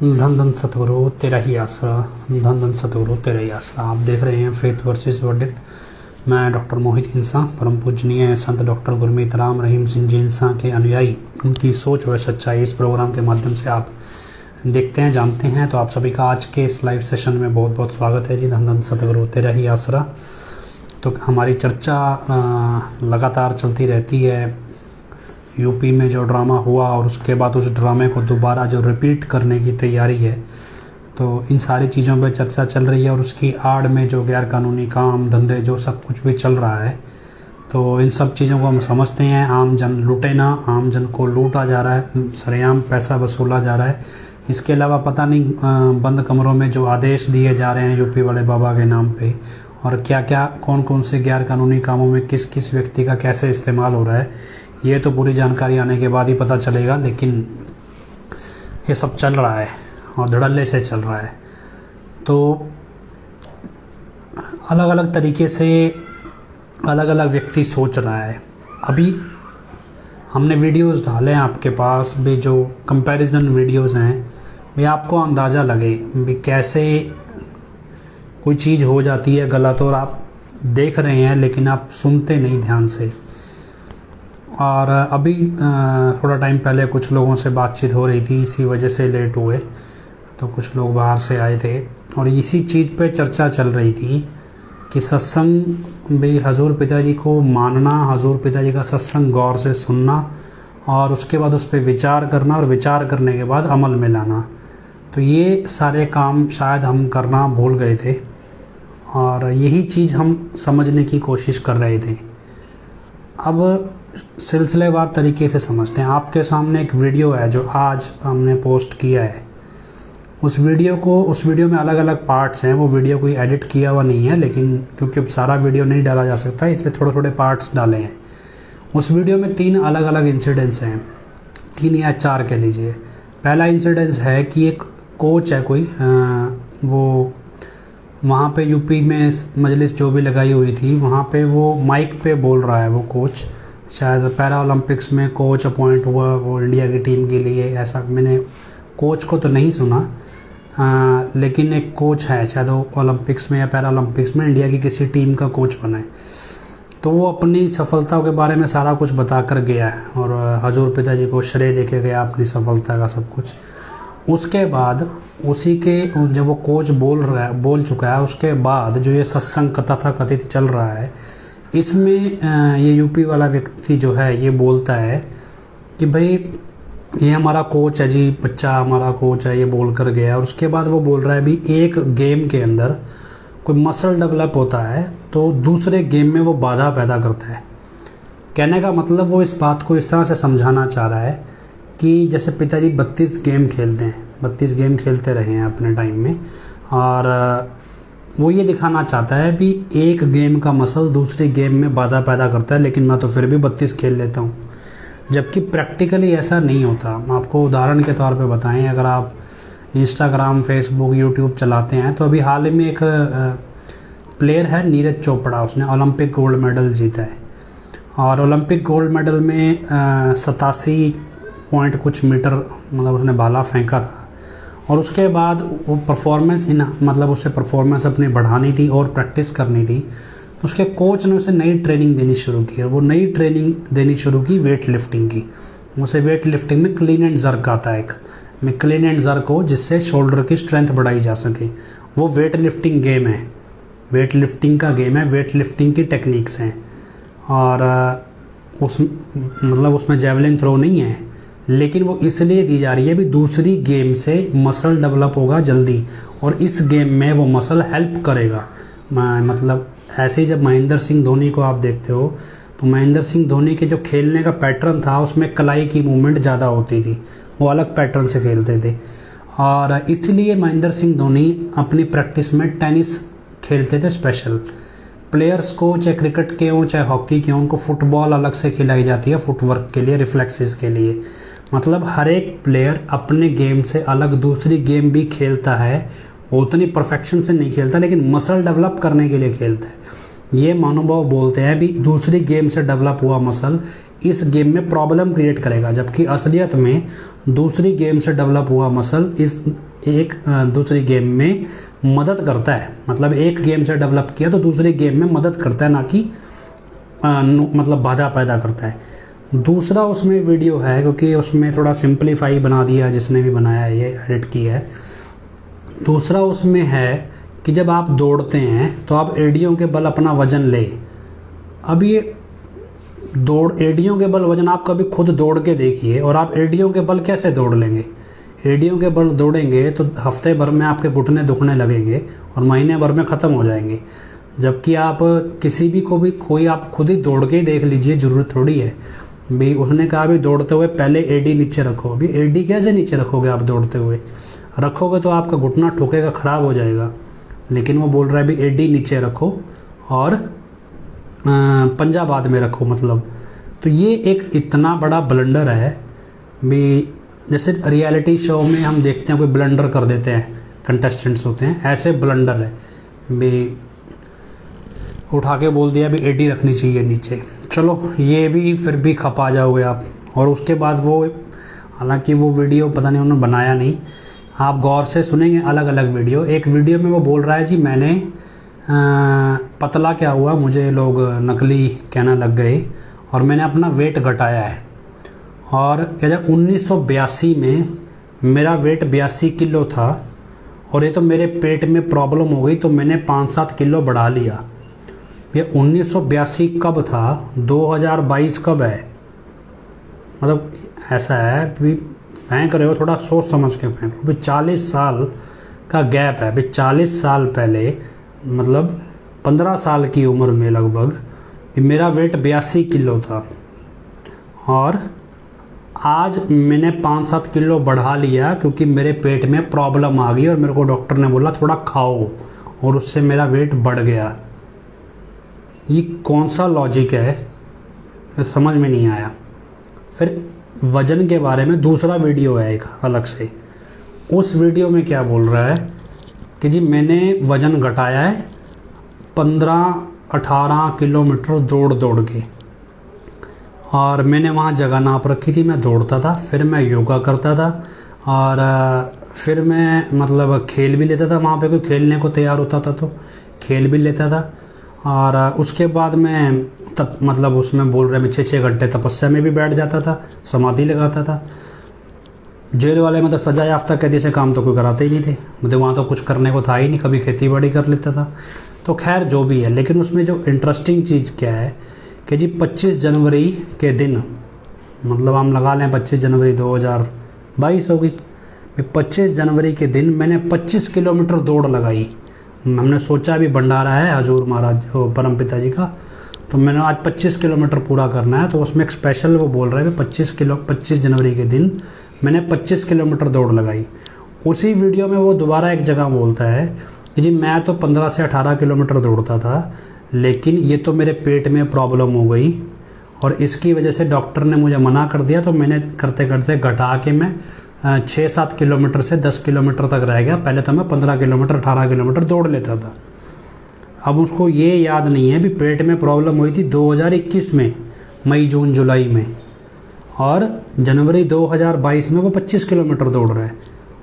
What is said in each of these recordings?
धन धन सतगुरु तेरा ही आसरा, धन धन सतगुरु तेरा ही आसरा। आप देख रहे हैं फेथ वर्सेस वर्डिक्ट। मैं डॉक्टर मोहित इंसा, परम पूजनीय संत डॉक्टर गुरमीत राम रहीम सिंह जी इंसा के अनुयायी, उनकी सोच व सच्चाई इस प्रोग्राम के माध्यम से आप देखते हैं, जानते हैं। तो आप सभी का आज के इस लाइव सेशन में बहुत बहुत स्वागत है जी। धन धन सतगुरु तेरा ही आसरा। तो हमारी चर्चा लगातार चलती रहती है। यूपी में जो ड्रामा हुआ और उसके बाद उस ड्रामे को दोबारा जो रिपीट करने की तैयारी है, तो इन सारी चीज़ों पर चर्चा चल रही है। और उसकी आड़ में जो गैर कानूनी काम धंधे जो सब कुछ भी चल रहा है, तो इन सब चीज़ों को हम समझते हैं। आम जन लूटे ना, आम जन को लूटा जा रहा है, सरेआम पैसा वसूला जा रहा है। इसके अलावा पता नहीं बंद कमरों में जो आदेश दिए जा रहे हैं यूपी वाले बाबा के नाम पे, और क्या क्या कौन कौन से गैर कानूनी कामों में किस किस व्यक्ति का कैसे इस्तेमाल हो रहा है, ये तो पूरी जानकारी आने के बाद ही पता चलेगा। लेकिन ये सब चल रहा है और धड़ल्ले से चल रहा है। तो अलग अलग तरीके से अलग अलग व्यक्ति सोच रहा है। अभी हमने वीडियोस डाले हैं आपके पास भी, जो कंपैरिजन वीडियोस हैं, भी आपको अंदाज़ा लगे भी कैसे कोई चीज़ हो जाती है गलत और आप देख रहे हैं लेकिन आप सुनते नहीं ध्यान से। और अभी थोड़ा टाइम पहले कुछ लोगों से बातचीत हो रही थी, इसी वजह से लेट हुए। तो कुछ लोग बाहर से आए थे और इसी चीज़ पे चर्चा चल रही थी कि सत्संग भी हजूर पिताजी को मानना, हजूर पिताजी का सत्संग गौर से सुनना और उसके बाद उस पर विचार करना और विचार करने के बाद अमल में लाना। तो ये सारे काम शायद हम करना भूल गए थे और यही चीज़ हम समझने की कोशिश कर रहे थे। अब सिलसिलेवार तरीके से समझते हैं। आपके सामने एक वीडियो है जो आज हमने पोस्ट किया है। उस वीडियो में अलग अलग पार्ट्स हैं। वो वीडियो कोई एडिट किया हुआ नहीं है, लेकिन क्योंकि सारा वीडियो नहीं डाला जा सकता इसलिए थोड़े थोड़े पार्ट्स डाले हैं। उस वीडियो में 3 अलग अलग इंसिडेंट्स हैं, 3 या 4 कह लीजिए। पहला इंसिडेंस है कि एक कोच है कोई, वो वहाँ पे यूपी में मजलिस जो भी लगाई हुई थी, वहाँ पे वो माइक पे बोल रहा है। वो कोच शायद पैरा ओलंपिक्स में कोच अपॉइंट हुआ वो इंडिया की टीम के लिए, ऐसा मैंने कोच को तो नहीं सुना, लेकिन एक कोच है शायद वो ओलंपिक्स में या पैरा ओलंपिक्स में इंडिया की किसी टीम का कोच बना है। तो वो अपनी सफलताओं के बारे में सारा कुछ बता कर गया है और हजूर पिताजी को श्रेय दे के गया अपनी सफलता का सब कुछ। उसके बाद उसी के जब वो कोच बोल चुका है, उसके बाद जो ये सत्संग तथा कथित चल रहा है, इसमें ये यूपी वाला व्यक्ति जो है ये बोलता है कि भाई ये हमारा कोच है जी, बच्चा हमारा कोच है, ये बोल कर गया। और उसके बाद वो बोल रहा है भी एक गेम के अंदर कोई मसल डेवलप होता है तो दूसरे गेम में वो बाधा पैदा करता है। कहने का मतलब वो इस बात को इस तरह से समझाना चाह रहा है कि जैसे पिताजी 32 गेम खेलते हैं, 32 गेम खेलते रहे हैं अपने टाइम में, और वो ये दिखाना चाहता है भी एक गेम का मसल दूसरे गेम में बाधा पैदा करता है, लेकिन मैं तो फिर भी 32 खेल लेता हूँ। जबकि प्रैक्टिकली ऐसा नहीं होता। आपको उदाहरण के तौर पे बताएं, अगर आप इंस्टाग्राम, फेसबुक, यूट्यूब चलाते हैं तो अभी हाल ही में एक प्लेयर है नीरज चोपड़ा, उसने ओलंपिक गोल्ड मेडल जीता है। और ओलंपिक गोल्ड मेडल में 87 पॉइंट कुछ मीटर मतलब उसने भाला फेंका था। और उसके बाद वो परफॉर्मेंस उसे परफॉर्मेंस अपनी बढ़ानी थी और प्रैक्टिस करनी थी। तो उसके कोच ने उसे नई ट्रेनिंग देनी शुरू की, और वो नई ट्रेनिंग देनी शुरू की वेट लिफ्टिंग की। उसे वेट लिफ्टिंग में क्लीन एंड जर्क आता है, एक क्लीन एंड जर्क हो जिससे शोल्डर की स्ट्रेंथ बढ़ाई जा सके। वो वेट लिफ्टिंग गेम है, वेट लिफ्टिंग का गेम है, वेट लिफ्टिंग की टेक्निक्स हैं। और उसमें जेवलिन थ्रो नहीं है, लेकिन वो इसलिए दी जा रही है भी दूसरी गेम से मसल डेवलप होगा जल्दी, और इस गेम में वो मसल हेल्प करेगा। मतलब ऐसे ही जब महेंद्र सिंह धोनी को आप देखते हो तो महेंद्र सिंह धोनी के जो खेलने का पैटर्न था उसमें कलाई की मूवमेंट ज़्यादा होती थी, वो अलग पैटर्न से खेलते थे। और इसलिए महेंद्र सिंह धोनी अपनी प्रैक्टिस में टेनिस खेलते थे स्पेशल। प्लेयर्स को चाहे क्रिकेट के हों चाहे हॉकी के हों, उनको फुटबॉल अलग से खिलाई जाती है फुटवर्क के लिए, रिफ्लेक्सेस के लिए। मतलब हर एक प्लेयर अपने गेम से अलग दूसरी गेम भी खेलता है। वो उतनी परफेक्शन से नहीं खेलता, लेकिन मसल डेवलप करने के लिए खेलता है। ये महानुभाव बोलते हैं भी दूसरी गेम से डेवलप हुआ मसल इस गेम में प्रॉब्लम क्रिएट करेगा, जबकि असलियत में दूसरी गेम से डेवलप हुआ मसल इस एक दूसरी गेम में मदद करता है। मतलब एक गेम से डेवलप किया तो दूसरी गेम में मदद करता है, ना कि मतलब बाधा पैदा करता है। दूसरा उसमें वीडियो है, क्योंकि उसमें थोड़ा सिंपलीफाई बना दिया जिसने भी बनाया है, ये एडिट किया है। दूसरा उसमें है कि जब आप दौड़ते हैं तो आप एड़ियों के बल अपना वज़न ले। अब ये एड़ियों के बल वज़न आप कभी खुद दौड़ के देखिए, और आप एड़ियों के बल कैसे दौड़ लेंगे। एड़ियों के बल दौड़ेंगे तो हफ्ते भर में आपके घुटने दुखने लगेंगे और महीने भर में ख़त्म हो जाएंगे। जबकि आप किसी भी को भी कोई आप खुद ही दौड़ के ही देख लीजिए, ज़रूरत थोड़ी है भी। उसने कहा भी दौड़ते हुए पहले एडी नीचे रखो। अभी एडी कैसे नीचे रखोगे आप दौड़ते हुए? रखोगे तो आपका घुटना ठोकेगा, ख़राब हो जाएगा। लेकिन वो बोल रहा है भी एडी नीचे रखो और पंजा बाद में रखो। मतलब तो ये एक इतना बड़ा ब्लंडर है भी। जैसे रियलिटी शो में हम देखते हैं कोई ब्लंडर कर देते हैं, कंटेस्टेंट्स होते हैं, ऐसे ब्लंडर है भी। उठा के बोल दिया भी एडी रखनी चाहिए नीचे। चलो ये भी फिर भी खपा जाओगे आप। और उसके बाद वो, हालांकि वो वीडियो पता नहीं उन्होंने बनाया नहीं, आप गौर से सुनेंगे अलग अलग वीडियो। एक वीडियो में वो बोल रहा है जी मैंने पतला क्या हुआ, मुझे लोग नकली कहना लग गए और मैंने अपना वेट घटाया है। और क्या 1982 में मेरा वेट 82 किलो था और ये तो मेरे पेट में प्रॉब्लम हो गई तो मैंने 5-7 किलो बढ़ा लिया। ये 1982 कब था, 2022 कब है? मतलब ऐसा है भी, फेंक रहे हो थोड़ा सोच समझ के फेंको भी। 40 साल का गैप है भी। 40 साल पहले, मतलब 15 साल की उम्र में लगभग मेरा वेट 82 किलो था और आज मैंने 5-7 किलो बढ़ा लिया क्योंकि मेरे पेट में प्रॉब्लम आ गई और मेरे को डॉक्टर ने बोला थोड़ा खाओ, और उससे मेरा वेट बढ़ गया। ये कौन सा लॉजिक है, समझ में नहीं आया। फिर वज़न के बारे में दूसरा वीडियो है एक अलग से। उस वीडियो में क्या बोल रहा है कि जी मैंने वज़न घटाया है 15-18 किलोमीटर दौड़ दौड़ के, और मैंने वहाँ जगह नाप रखी थी। मैं दौड़ता था, फिर मैं योगा करता था, और फिर मैं मतलब खेल भी लेता था। वहाँ पे कोई खेलने को तैयार होता था तो खेल भी लेता था। और उसके बाद मैं तब मतलब उसमें बोल रहे मैं 6-6 घंटे तपस्या में भी बैठ जाता था, समाधि लगाता था। जेल वाले मतलब सजा याफ्ता कैदी से काम तो कोई कराते ही नहीं थे, मतलब वहाँ तो कुछ करने को था ही नहीं। कभी खेती बाड़ी कर लेता था। तो खैर जो भी है, लेकिन उसमें जो इंटरेस्टिंग चीज़ क्या है कि जी 25 जनवरी के दिन, मतलब हम लगा लें 25 जनवरी 2022 होगी, 25 जनवरी के दिन मैंने 25 किलोमीटर दौड़ लगाई। हमने सोचा भी भंडारा है हजूर महाराज परम पिता जी का, तो मैंने आज 25 किलोमीटर पूरा करना है। तो उसमें एक स्पेशल वो बोल रहे हैं 25 जनवरी के दिन मैंने 25 किलोमीटर दौड़ लगाई। उसी वीडियो में वो दोबारा एक जगह बोलता है कि जी मैं तो 15 से 18 किलोमीटर दौड़ता था, लेकिन ये तो मेरे पेट में प्रॉब्लम हो गई और इसकी वजह से डॉक्टर ने मुझे मना कर दिया। तो मैंने करते करते घटा के मैं 6-7 किलोमीटर से 10 किलोमीटर तक रह गया। पहले तो मैं 15 किलोमीटर 18 किलोमीटर दौड़ लेता था। अब उसको ये याद नहीं है भी पेट में प्रॉब्लम हुई थी 2021 में, मई जून जुलाई में, और जनवरी 2022 में वो 25 किलोमीटर दौड़ रहा है,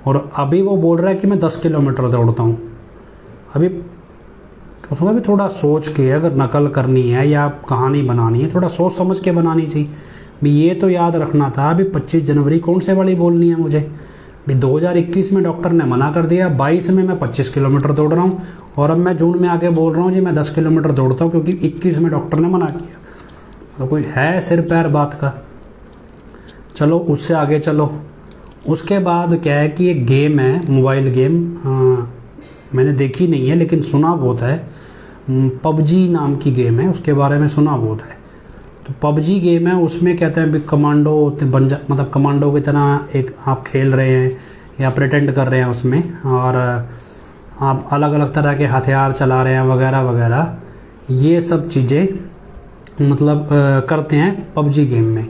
और अभी वो बोल रहा है कि मैं 10 किलोमीटर दौड़ता हूँ। अभी उसमें भी थोड़ा सोच के, अगर नकल करनी है या कहानी बनानी है, थोड़ा सोच समझ के बनानी चाहिए भी। ये तो याद रखना था भी 25 जनवरी कौन से वाली बोलनी है मुझे भी। 2021 में डॉक्टर ने मना कर दिया, 22 में मैं 25 किलोमीटर दौड़ रहा हूँ, और अब मैं जून में आके बोल रहा हूँ जी मैं 10 किलोमीटर दौड़ता हूँ क्योंकि 21 में डॉक्टर ने मना किया। तो कोई है सिर पैर बात का। चलो उससे आगे चलो। उसके बाद क्या है कि एक गेम है, मोबाइल गेम, मैंने देखी नहीं है लेकिन सुना बहुत है। पबजी नाम की गेम है, उसके बारे में सुना बहुत है। तो पबजी गेम है, उसमें कहते हैं भी कमांडो मतलब कमांडो की तरह एक आप खेल रहे हैं या प्रिटेंड कर रहे हैं उसमें, और आप अलग अलग तरह के हथियार चला रहे हैं वगैरह वगैरह। ये सब चीज़ें मतलब करते हैं पबजी गेम में।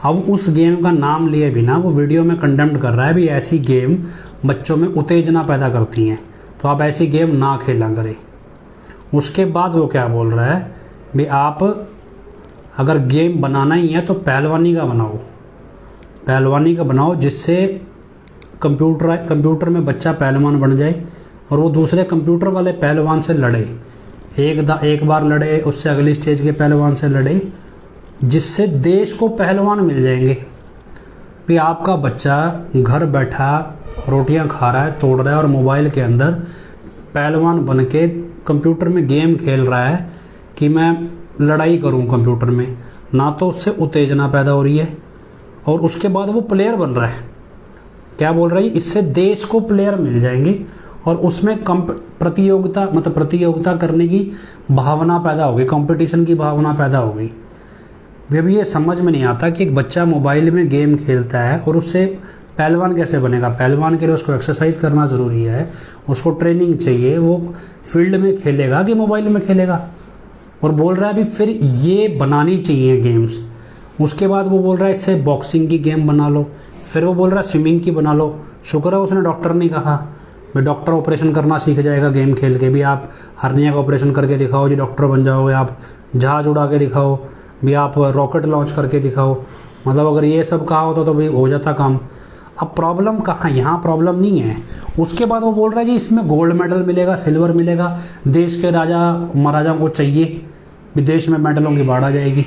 अब उस गेम का नाम लिए बिना वो वीडियो में कंडेम्ड कर रहा है भी ऐसी गेम बच्चों में उत्तेजना पैदा करती हैं, तो आप ऐसी गेम ना खेला करें। उसके बाद वो क्या बोल रहा है भी आप अगर गेम बनाना ही है तो पहलवानी का बनाओ, पहलवानी का बनाओ, जिससे कंप्यूटर में बच्चा पहलवान बन जाए और वो दूसरे कंप्यूटर वाले पहलवान से लड़े, एक बार लड़े, उससे अगली स्टेज के पहलवान से लड़े, जिससे देश को पहलवान मिल जाएंगे। भी आपका बच्चा घर बैठा रोटियां खा रहा है, तोड़ रहा है और मोबाइल के अंदर पहलवान बन के कंप्यूटर में गेम खेल रहा है कि मैं लड़ाई करूं कंप्यूटर में, ना तो उससे उत्तेजना पैदा हो रही है और उसके बाद वो प्लेयर बन रहा है। क्या बोल रही है, इससे देश को प्लेयर मिल जाएंगे और उसमें प्रतियोगिता करने की भावना पैदा होगी, कंपटीशन की भावना पैदा होगी। अभी ये समझ में नहीं आता कि एक बच्चा मोबाइल में गेम खेलता है और उससे पहलवान कैसे बनेगा। पहलवान के लिए उसको एक्सरसाइज करना ज़रूरी है, उसको ट्रेनिंग चाहिए, वो फील्ड में खेलेगा कि मोबाइल में खेलेगा। और बोल रहा है अभी फिर ये बनानी चाहिए गेम्स। उसके बाद वो बोल रहा है इससे बॉक्सिंग की गेम बना लो, फिर वो बोल रहा है स्विमिंग की बना लो। शुक्र है उसने डॉक्टर नहीं कहा, भाई डॉक्टर ऑपरेशन करना सीख जाएगा गेम खेल के। भी आप हर्निया का ऑपरेशन करके दिखाओ जी, डॉक्टर बन जाओगे। आप जहाज़ उड़ा के दिखाओ भी, आप रॉकेट लॉन्च करके दिखाओ। मतलब अगर ये सब कहा होता तो भाई हो जाता काम। अब प्रॉब्लम कहाँ, यहाँ प्रॉब्लम नहीं है। उसके बाद वो बोल रहा है जी इसमें गोल्ड मेडल मिलेगा, सिल्वर मिलेगा, देश के राजा महाराजाओं को चाहिए, विदेश में मेडलों की बाढ़ आ जाएगी।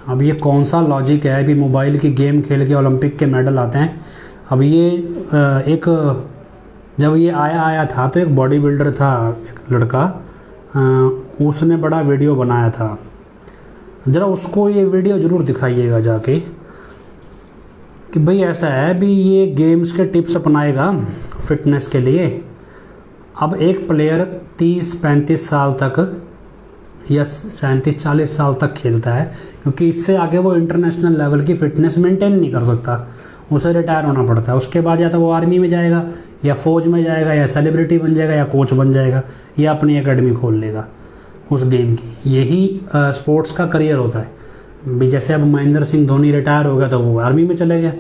अब ये कौन सा लॉजिक है, अभी मोबाइल की गेम खेल के ओलंपिक के मेडल आते हैं। अब ये जब ये आया था तो एक बॉडी बिल्डर था, एक लड़का, उसने बड़ा वीडियो बनाया था। ज़रा उसको ये वीडियो ज़रूर दिखाइएगा जाके कि भाई ऐसा है भी ये गेम्स के टिप्स अपनाएगा फिटनेस के लिए। अब एक प्लेयर 30-35 साल तक या 37-40 साल तक खेलता है, क्योंकि इससे आगे वो इंटरनेशनल लेवल की फ़िटनेस मेंटेन नहीं कर सकता, उसे रिटायर होना पड़ता है। उसके बाद या तो वो आर्मी में जाएगा या फ़ौज में जाएगा या सेलिब्रिटी बन जाएगा या कोच बन जाएगा या अपनी एकेडमी खोल लेगा उस गेम की। यही स्पोर्ट्स का करियर होता है। भी जैसे अब महेंद्र सिंह धोनी रिटायर हो गया तो वो आर्मी में चले गए,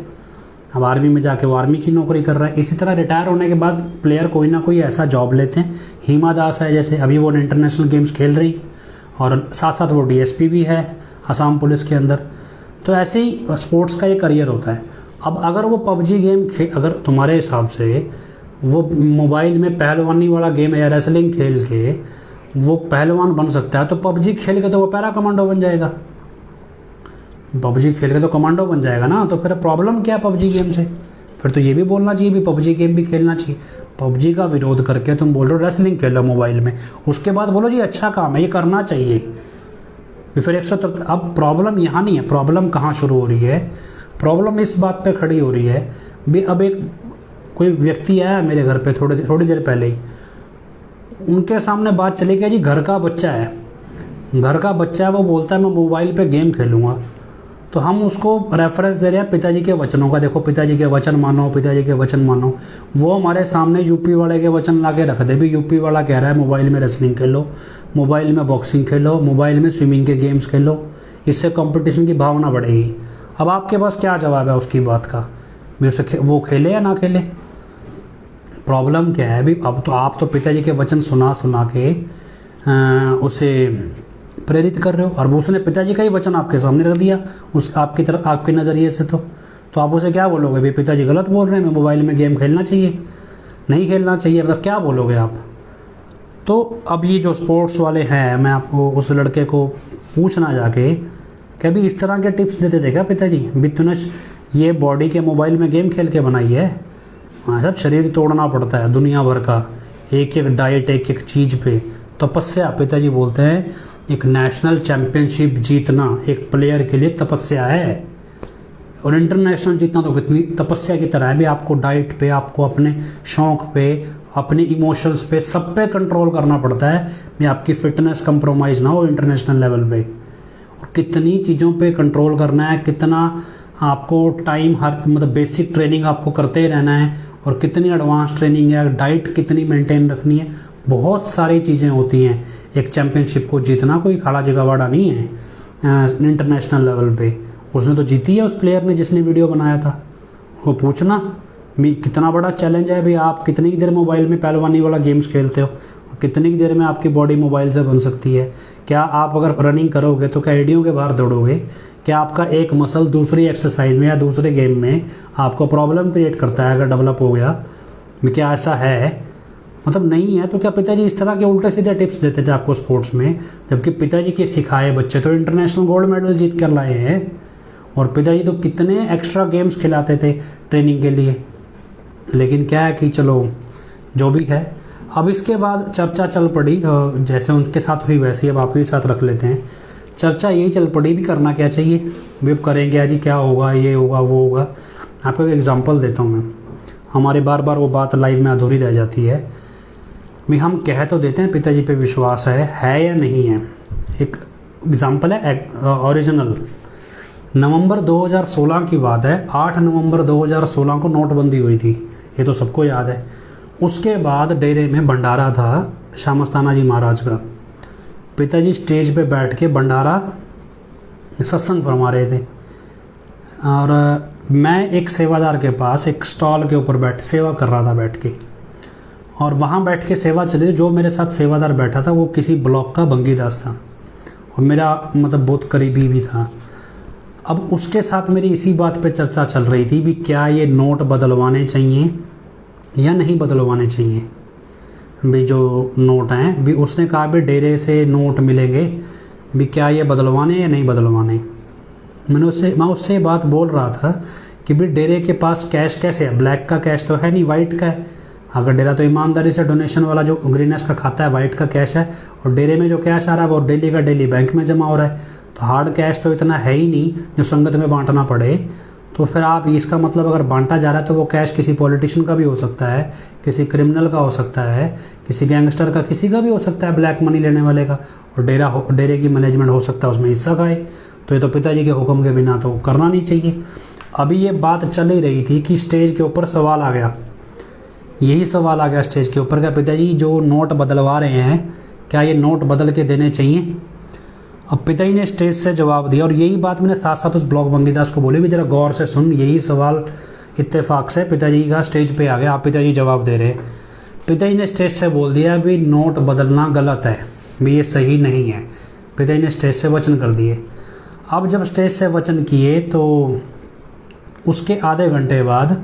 अब आर्मी में जाके वो आर्मी की नौकरी कर रहा है। इसी तरह रिटायर होने के बाद प्लेयर कोई ना कोई ऐसा जॉब लेते हैं। हिमा दास है जैसे, अभी वो इंटरनेशनल गेम्स खेल रही और साथ साथ वो डीएसपी भी है असम पुलिस के अंदर। तो ऐसे ही स्पोर्ट्स का ये करियर होता है। अब अगर वो पबजी गेम अगर तुम्हारे हिसाब से वो मोबाइल में पहलवानी वाला गेम या रेसलिंग खेल के वो पहलवान बन सकता है, तो पबजी खेल के तो वो पैरा कमांडो बन जाएगा। पबजी खेल के तो कमांडो बन जाएगा ना। तो फिर प्रॉब्लम क्या है पबजी गेम से? फिर तो ये भी बोलना चाहिए भी पबजी गेम भी खेलना चाहिए। पबजी का विरोध करके तुम बोल रहे हो रेसलिंग खेलो मोबाइल में, उसके बाद बोलो जी अच्छा काम है ये करना चाहिए। फिर 173। अब प्रॉब्लम यहाँ नहीं है, प्रॉब्लम कहाँ शुरू हो रही है? प्रॉब्लम इस बात पे खड़ी हो रही है भी अब एक कोई व्यक्ति आया मेरे घर पे थोड़ी देर पहले ही, उनके सामने बात चली गई जी घर का बच्चा है, वो बोलता है मैं मोबाइल पे गेम खेलूँगा। तो हम उसको रेफरेंस दे रहे हैं पिताजी के वचनों का, देखो पिताजी के वचन मानो, पिताजी के वचन मानो। वो हमारे सामने यूपी वाले के वचन ला के रख दे भी यूपी वाला कह रहा है मोबाइल में रेसलिंग खेलो, मोबाइल में बॉक्सिंग खेलो, मोबाइल में स्विमिंग के गेम्स खेलो, इससे कंपटीशन की भावना बढ़ेगी। अब आपके पास क्या जवाब है उसकी बात का? उसे वो खेले या ना खेले? प्रॉब्लम क्या है अभी? अब तो आप तो पिताजी के वचन सुना के उसे प्रेरित कर रहे हो और उसने पिताजी का ही वचन आपके सामने रख दिया उस आपके नज़रिए से। तो आप उसे क्या बोलोगे? भाई पिताजी गलत बोल रहे हैं, मैं मोबाइल में गेम खेलना चाहिए, नहीं खेलना चाहिए, मतलब क्या बोलोगे आप? तो अब ये जो स्पोर्ट्स वाले हैं, मैं आपको उस लड़के को पूछना जाके कि अभी इस तरह के टिप्स देते थे क्या पिताजी? भी तूने ये बॉडी के मोबाइल में गेम खेल के बनाई है? हाँ सब शरीर तोड़ना पड़ता है दुनिया भर का, एक एक डाइट, एक एक चीज़ पे तपस्या। पिताजी बोलते हैं एक नेशनल चैम्पियनशिप जीतना एक प्लेयर के लिए तपस्या है, और इंटरनेशनल जीतना तो कितनी तपस्या की तरह है भी। आपको डाइट पे, आपको अपने शौक़ पे, अपने इमोशंस पे, सब पे कंट्रोल करना पड़ता है भी आपकी फ़िटनेस कंप्रोमाइज़ ना हो इंटरनेशनल लेवल पे। और कितनी चीज़ों पे कंट्रोल करना है, कितना आपको टाइम, हर मतलब बेसिक ट्रेनिंग आपको करते ही रहना है, और कितनी एडवांस ट्रेनिंग है, डाइट कितनी मेंटेन रखनी है, बहुत सारी चीज़ें होती हैं। एक चैम्पियनशिप को जीतना कोई खड़ा जगहवाड़ा नहीं है इंटरनेशनल लेवल पे। उसने तो जीती है उस प्लेयर ने जिसने वीडियो बनाया था। वो पूछना कितना बड़ा चैलेंज है भाई, आप कितनी देर मोबाइल में पहलवानी वाला गेम्स खेलते हो? कितनी देर में आपकी बॉडी मोबाइल से बन सकती है? क्या आप अगर रनिंग करोगे तो क्या एडियों के बाहर दौड़ोगे? क्या आपका एक मसल दूसरी एक्सरसाइज में या दूसरे गेम में आपको प्रॉब्लम क्रिएट करता है अगर डेवलप हो गया? क्या ऐसा है? मतलब नहीं है। तो क्या पिताजी इस तरह के उल्टे सीधे टिप्स देते थे आपको स्पोर्ट्स में, जबकि पिताजी के सिखाए बच्चे तो इंटरनेशनल गोल्ड मेडल जीत कर लाए हैं, और पिताजी तो कितने एक्स्ट्रा गेम्स खिलाते थे ट्रेनिंग के लिए। लेकिन क्या है कि चलो जो भी है। अब इसके बाद चर्चा चल पड़ी, जैसे उनके साथ हुई वैसे ही अब आपके साथ रख लेते हैं। चर्चा यही चल पड़ी भी करना क्या चाहिए, भी करेंगे जी, क्या होगा, ये होगा वो होगा। आपको एक एग्जांपल देता हूँ मैं, हमारे बार बार वो बात लाइव में अधूरी रह जाती है। भी हम कह तो देते हैं पिताजी पे विश्वास है या नहीं है। एक एग्जांपल है ओरिजिनल, नवंबर 2016 की बात है। 8 नवंबर 2016 को नोटबंदी हुई थी, ये तो सबको याद है। उसके बाद डेरे में भंडारा था श्यामस्ताना जी महाराज का। पिताजी स्टेज पे बैठ के भंडारा सत्संग फरमा रहे थे, और मैं एक सेवादार के पास एक स्टॉल के ऊपर बैठ सेवा कर रहा था बैठ के, और वहाँ बैठ के सेवा चली। जो मेरे साथ सेवादार बैठा था वो किसी ब्लॉक का भंगीदास था, और मेरा मतलब बहुत करीबी भी था। अब उसके साथ मेरी इसी बात पे चर्चा चल रही थी भी क्या ये नोट बदलवाने चाहिए या नहीं बदलवाने चाहिए। भी जो नोट हैं भी उसने कहा भी डेरे से नोट मिलेंगे, भी क्या ये बदलवाने या नहीं बदलवाने। मैं उससे बात बोल रहा था कि भी डेरे के पास कैश कैसे है, ब्लैक का कैश तो है नहीं, वाइट का है। अगर डेरा तो ईमानदारी से डोनेशन वाला जो ग्रीनस का खाता है वाइट का कैश है, और डेरे में जो कैश आ रहा है वो डेली का डेली बैंक में जमा हो रहा है। तो हार्ड कैश तो इतना है ही नहीं जो संगत में बांटना पड़े। तो फिर आप इसका मतलब अगर बांटा जा रहा है तो वो कैश किसी पॉलिटिशियन का भी हो सकता है, किसी क्रिमिनल का हो सकता है, किसी गैंगस्टर का, किसी का भी हो सकता है, ब्लैक मनी लेने वाले का। और डेरे की मैनेजमेंट हो सकता है उसमें हिस्सा खाए। तो ये तो पिताजी के हुक्म के बिना तो करना नहीं चाहिए। अभी ये बात चल ही रही थी कि स्टेज के ऊपर सवाल आ गया, यही सवाल आ गया स्टेज के ऊपर, क्या पिताजी जो नोट बदलवा रहे हैं क्या ये नोट बदल के देने चाहिए? अब पिताजी ने स्टेज से जवाब दिया, और यही बात मैंने साथ साथ उस ब्लॉक भंगीदास को बोली भी जरा गौर से सुन। यही सवाल इत्तेफाक से पिताजी का स्टेज पे आ गया, आप पिताजी जवाब दे रहे। पिताजी ने स्टेज से बोल दिया भी नोट बदलना गलत है, भी ये सही नहीं है। पिताजी ने स्टेज से वचन कर दिए। अब जब स्टेज से वचन किए तो उसके आधे घंटे बाद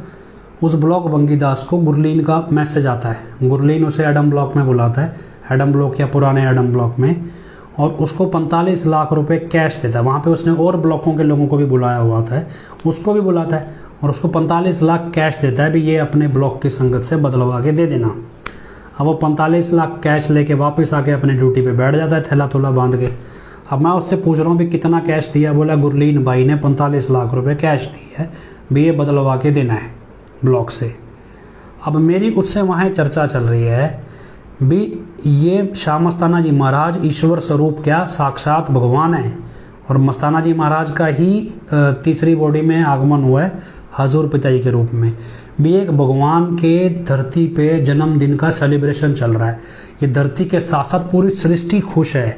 उस ब्लॉक भंगीदास को गुरलीन का मैसेज आता है। गुरलीन उसे एडम ब्लॉक में बुलाता है, एडम ब्लॉक या पुराने एडम ब्लॉक में, और उसको 45 लाख रुपए कैश देता है। वहाँ पे उसने और ब्लॉकों के लोगों को भी बुलाया हुआ था, उसको भी बुलाता है और उसको 45 लाख कैश देता है भी ये अपने ब्लॉक की संगत से बदलवा के दे देना। अब वो 45 लाख कैश लेके वापस आके अपने ड्यूटी पे बैठ जाता है थैला थोला बांध के। अब मैं उससे पूछ रहा हूँ भी कितना कैश दिया? बोला गुरलीन भाई ने 45 लाख रुपए कैश दिया है भी ये बदलवा के देना है ब्लॉक से। अब मेरी उससे वहाँ चर्चा चल रही है भी ये शाह मस्ताना जी महाराज ईश्वर स्वरूप क्या साक्षात भगवान है, और मस्ताना जी महाराज का ही तीसरी बॉडी में आगमन हुआ है हजूर पिताजी के रूप में। भी एक भगवान के धरती पे जन्मदिन का सेलिब्रेशन चल रहा है। ये धरती के साथ साथ पूरी सृष्टि खुश है,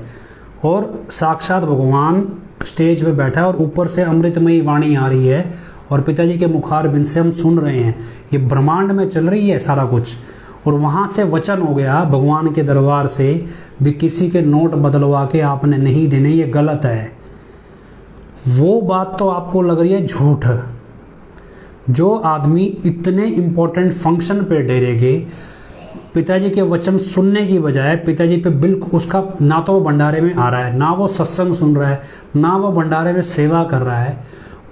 और साक्षात भगवान स्टेज पे बैठा है, और ऊपर से अमृतमयी वाणी आ रही है, और पिताजी के मुखारबिंद से हम सुन रहे हैं। ये ब्रह्मांड में चल रही है सारा कुछ। और वहाँ से वचन हो गया भगवान के दरबार से भी किसी के नोट बदलवा के आपने नहीं देने, ये गलत है। वो बात तो आपको लग रही है झूठ। जो आदमी इतने इम्पोर्टेंट फंक्शन पे डेरे के पिताजी के वचन सुनने की बजाय पिताजी पे बिल्कुल उसका ना तो वो भंडारे में आ रहा है, ना वो सत्संग सुन रहा है, ना वो भंडारे में सेवा कर रहा है,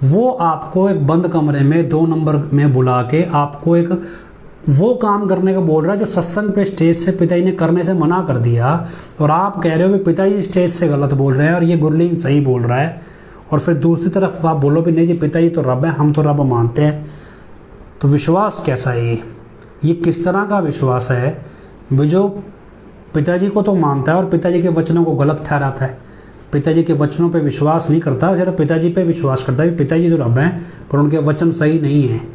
वो आपको एक बंद कमरे में 2 नंबर में बुला के आपको एक वो काम करने को बोल रहा है जो सत्संग पे स्टेज से पिताजी ने करने से मना कर दिया, और आप कह रहे हो कि पिताजी स्टेज से गलत बोल रहे हैं और ये गुरलीन सही बोल रहा है। और फिर दूसरी तरफ आप बोलो भी नहीं जी पिताजी तो रब है, हम तो रब मानते हैं। तो विश्वास कैसा है ये किस तरह का विश्वास है जो पिताजी को तो मानता है और पिताजी के वचनों को गलत ठहराता है? पिताजी के वचनों पे विश्वास नहीं करता, सिर्फ पिताजी पे विश्वास करता है। पिताजी तो रब हैं पर उनके वचन सही नहीं हैं,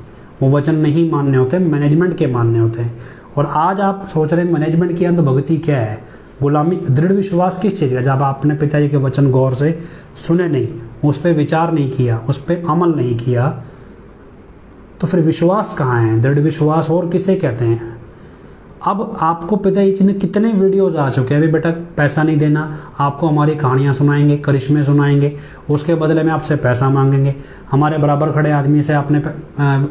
वो वचन नहीं मानने होते, मैनेजमेंट के मानने होते हैं। और आज आप सोच रहे हैं मैनेजमेंट की अंधभक्ति क्या है, गुलामी। दृढ़ विश्वास किस चीज़ का? जब आपने पिताजी के वचन गौर से सुने नहीं, उस पर विचार नहीं किया, उस पर अमल नहीं किया, तो फिर विश्वास कहाँ है? दृढ़ विश्वास और किसे कहते हैं? अब आपको पिताजी ने कितने वीडियोस आ चुके हैं, अभी बेटा पैसा नहीं देना, आपको हमारी कहानियाँ सुनाएंगे, करिश्मे सुनाएंगे, उसके बदले में आपसे पैसा मांगेंगे। हमारे बराबर खड़े आदमी से आपने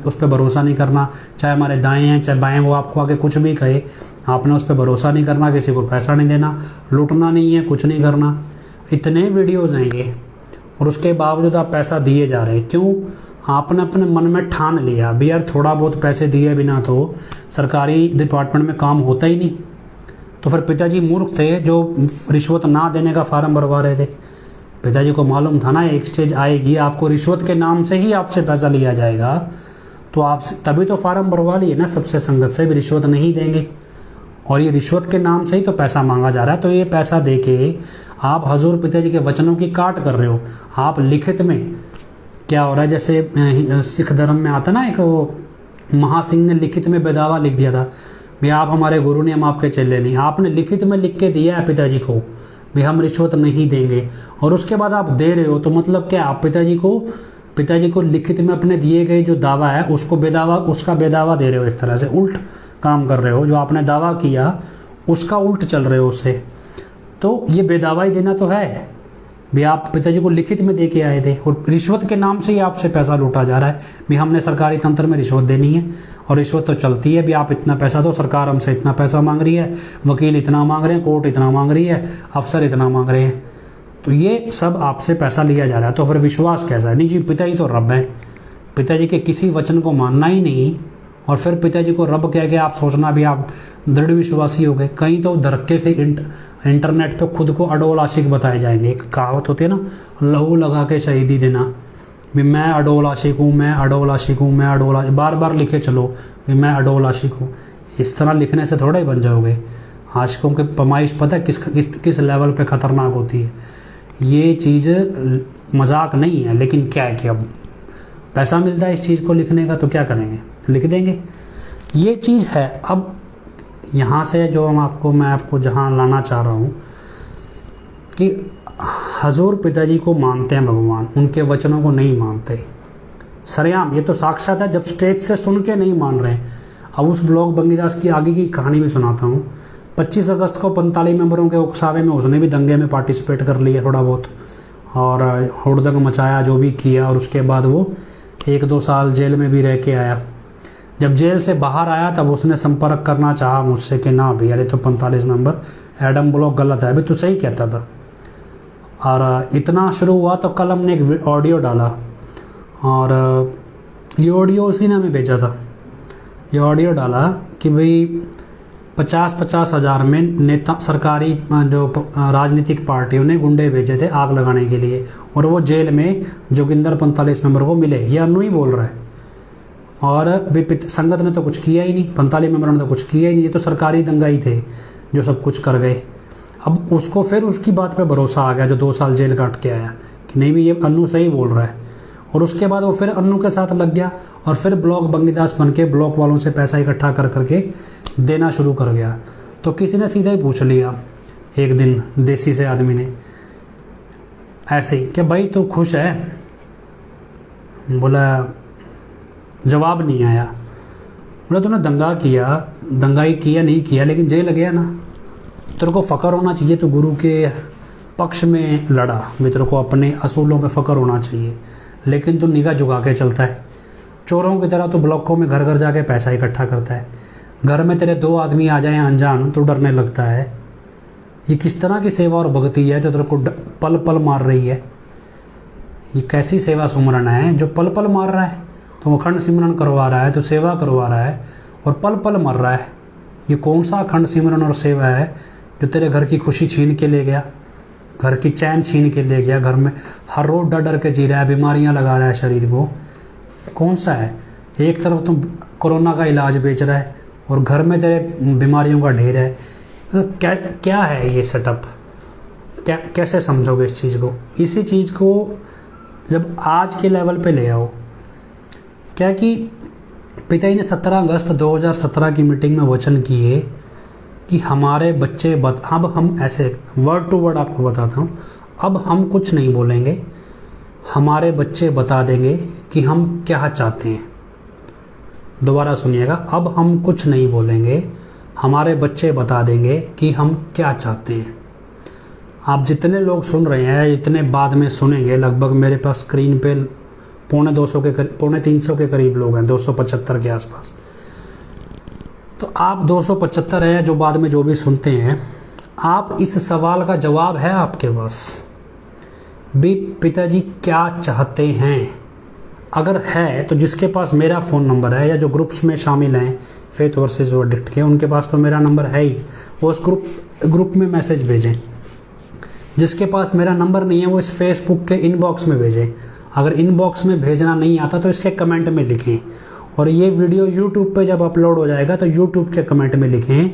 उस पर भरोसा नहीं करना, चाहे हमारे दाएँ हैं चाहे बाएँ, वो आपको आगे कुछ भी कहे, आपने उस पर भरोसा नहीं करना, किसी को पैसा नहीं देना, लूटना नहीं है, कुछ नहीं करना। इतने वीडियोज़ हैं ये, और उसके बावजूद आप पैसा दिए जा रहे हैं। क्यों? आपने अपने मन में ठान लिया भी यार थोड़ा बहुत पैसे दिए बिना तो सरकारी डिपार्टमेंट में काम होता ही नहीं। तो फिर पिताजी मूर्ख थे जो रिश्वत ना देने का फार्म भरवा रहे थे। पिताजी को मालूम था ना एक स्टेज आएगी, आपको रिश्वत के नाम से ही आपसे पैसा लिया जाएगा, तो आप तभी तो फार्म भरवा लिए ना, सबसे संगत से भी रिश्वत नहीं देंगे, और ये रिश्वत के नाम से ही तो पैसा मांगा जा रहा है। तो ये पैसा दे के आप हजूर पिताजी के वचनों की काट कर रहे हो। आप लिखित में क्या हो रहा है, जैसे सिख धर्म में आता ना, एक वो महासिंह ने लिखित में बेदावा लिख दिया था भी आप हमारे गुरु ने, हम आपके चेले नहीं। आपने लिखित में लिख के दिया है पिताजी को भी हम रिश्वत नहीं देंगे, और उसके बाद आप दे रहे हो, तो मतलब क्या आप पिताजी को लिखित में अपने दिए गए जो दावा है उसको उसका बेदावा दे रहे हो, एक तरह से उल्ट काम कर रहे हो। जो आपने दावा किया उसका उल्ट चल रहे हो उससे, तो ये बेदावा ही देना तो है भी। आप पिताजी को लिखित में दे के आए थे, और रिश्वत के नाम से ही आपसे पैसा लूटा जा रहा है भी हमने सरकारी तंत्र में रिश्वत देनी है, और रिश्वत तो चलती है भी आप इतना पैसा दो, सरकार हमसे इतना पैसा मांग रही है, वकील इतना मांग रहे हैं, कोर्ट इतना मांग रही है, अफसर इतना मांग रहे हैं, तो ये सब आपसे पैसा लिया जा रहा है। तो फिर विश्वास कैसा है? नहीं जी, पिताजी तो रब हैं, पिताजी के किसी वचन को मानना ही नहीं, और फिर पिताजी को रब कह के आप सोचना भी आप दृढ़ विश्वासी हो गए। कहीं तो धक्के से इंटरनेट पे खुद को अडोल आशिक बताए जाएंगे। एक कहावत होती है ना, लहू लगा के शहीदी देना, भी मैं अडोल आशिक हूँ, मैं अडोल आशिक हूँ, मैं अडोल आशिक, बार बार लिखे चलो भी मैं अडोल आशिक हूँ। इस तरह लिखने से थोड़ा ही बन जाओगे। आशिकों के पैमाइश पता है किस लेवल पे ख़तरनाक होती है। ये चीज़ मजाक नहीं है, लेकिन क्या है कि अब पैसा मिलता है इस चीज़ को लिखने का, तो क्या करेंगे, लिख देंगे। ये चीज़ है। अब यहाँ से जो मैं आपको जहाँ लाना चाह रहा हूँ कि हजूर पिताजी को मानते हैं भगवान, उनके वचनों को नहीं मानते सरेआम। ये तो साक्षात है, जब स्टेज से सुन के नहीं मान रहे। अब उस ब्लॉग बंगीदास की आगे की कहानी भी सुनाता हूँ। 25 अगस्त को 45 मेंबरों के उकसावे में उसने भी दंगे में पार्टिसिपेट कर लिया थोड़ा बहुत, और हुड़दंग मचाया, जो भी किया, और उसके बाद वो 1-2 साल जेल में भी रह के आया। जब जेल से बाहर आया तब उसने संपर्क करना चाहा मुझसे कि ना भैया ये तो 45 मेंबर एडम ब्लॉक गलत है, अभी तो सही कहता था। और इतना शुरू हुआ तो कल हमने एक ऑडियो डाला, और ये ऑडियो उसी ने हमें भेजा था। ये ऑडियो डाला कि भाई 50-50 हज़ार में नेता सरकारी जो राजनीतिक पार्टियों ने गुंडे भेजे थे आग लगाने के लिए, और वो जेल में जोगिंदर 45 मेंबर को मिले। ये अन्नू ही बोल रहा है, और संगत ने तो कुछ किया ही नहीं, 45 मेंबरों ने तो कुछ किया ही नहीं, ये तो सरकारी दंगाई थे जो सब कुछ कर गए। अब उसको फिर उसकी बात पे भरोसा आ गया जो 2 साल जेल काट के आया कि नहीं भी ये अन्नू सही बोल रहा है, और उसके बाद वो फिर अन्नू के साथ लग गया, और फिर ब्लॉक बंगीदास बन के ब्लॉक वालों से पैसा इकट्ठा कर करके देना शुरू कर गया। तो किसी ने सीधा ही पूछ लिया एक दिन देसी से आदमी ने ऐसे ही कि भाई तू खुश है? बोला जवाब नहीं आया। बोला तूने दंगाई किया नहीं किया, लेकिन जेल गया ना, तेरे को फ़क्र होना चाहिए, तो गुरु के पक्ष में लड़ा भी, तेरे को अपने असूलों पे फ़क्र होना चाहिए, लेकिन तू निगाह झुका के चलता है। चोरों की तरह तू ब्लॉकों में घर घर जाके पैसा इकट्ठा करता है। घर में तेरे 2 आदमी आ जाएं अनजान तो डरने लगता है। ये किस तरह की सेवा और भक्ति है जो तेरे को पल पल मार रही है? ये कैसी सेवा सुमरन है जो पल पल मार रहा है? तो अखंड सिमरन करवा रहा है, तो सेवा करवा रहा है, और पल पल मर रहा है। ये कौन सा अखंड सिमरन और सेवा है जो तेरे घर की खुशी छीन के ले गया, घर की चैन छीन के ले गया, घर में हर रोज डर डर के जी रहा है, बीमारियां लगा रहा है शरीर को? कौन सा है? एक तरफ तुम कोरोना का इलाज बेच रहा है, और घर में तेरे बीमारियों का ढेर है। मतलब क्या है ये सेटअप? कैसे समझोगे इस चीज़ को? इसी चीज़ को जब आज के लेवल पे ले आओ, क्या कि पिताजी ने 17 अगस्त 2017 की मीटिंग में वचन किए कि हमारे बच्चे अब हम ऐसे वर्ड टू वर्ड आपको बताता हूँ, अब हम कुछ नहीं बोलेंगे, हमारे बच्चे बता देंगे कि हम क्या चाहते हैं। दोबारा सुनिएगा, अब हम कुछ नहीं बोलेंगे, हमारे बच्चे बता देंगे कि हम क्या चाहते हैं। आप जितने लोग सुन रहे हैं, जितने बाद में सुनेंगे, लगभग मेरे पास स्क्रीन पे पौने 300 के करीब लोग हैं, 275 के आसपास। तो आप 275 हैं जो बाद में जो भी सुनते हैं, आप इस सवाल का जवाब है आपके पास भी पिताजी क्या चाहते हैं? अगर है तो जिसके पास मेरा फ़ोन नंबर है या जो ग्रुप्स में शामिल हैं फेथ वर्सेस वर्डिक्ट के, उनके पास तो मेरा नंबर है ही, वो उस ग्रुप में मैसेज भेजें। जिसके पास मेरा नंबर नहीं है वो इस फेसबुक के इनबॉक्स में भेजें। अगर इनबॉक्स में भेजना नहीं आता तो इसके कमेंट में लिखें। और ये वीडियो यूट्यूब पे जब अपलोड हो जाएगा तो यूट्यूब के कमेंट में लिखें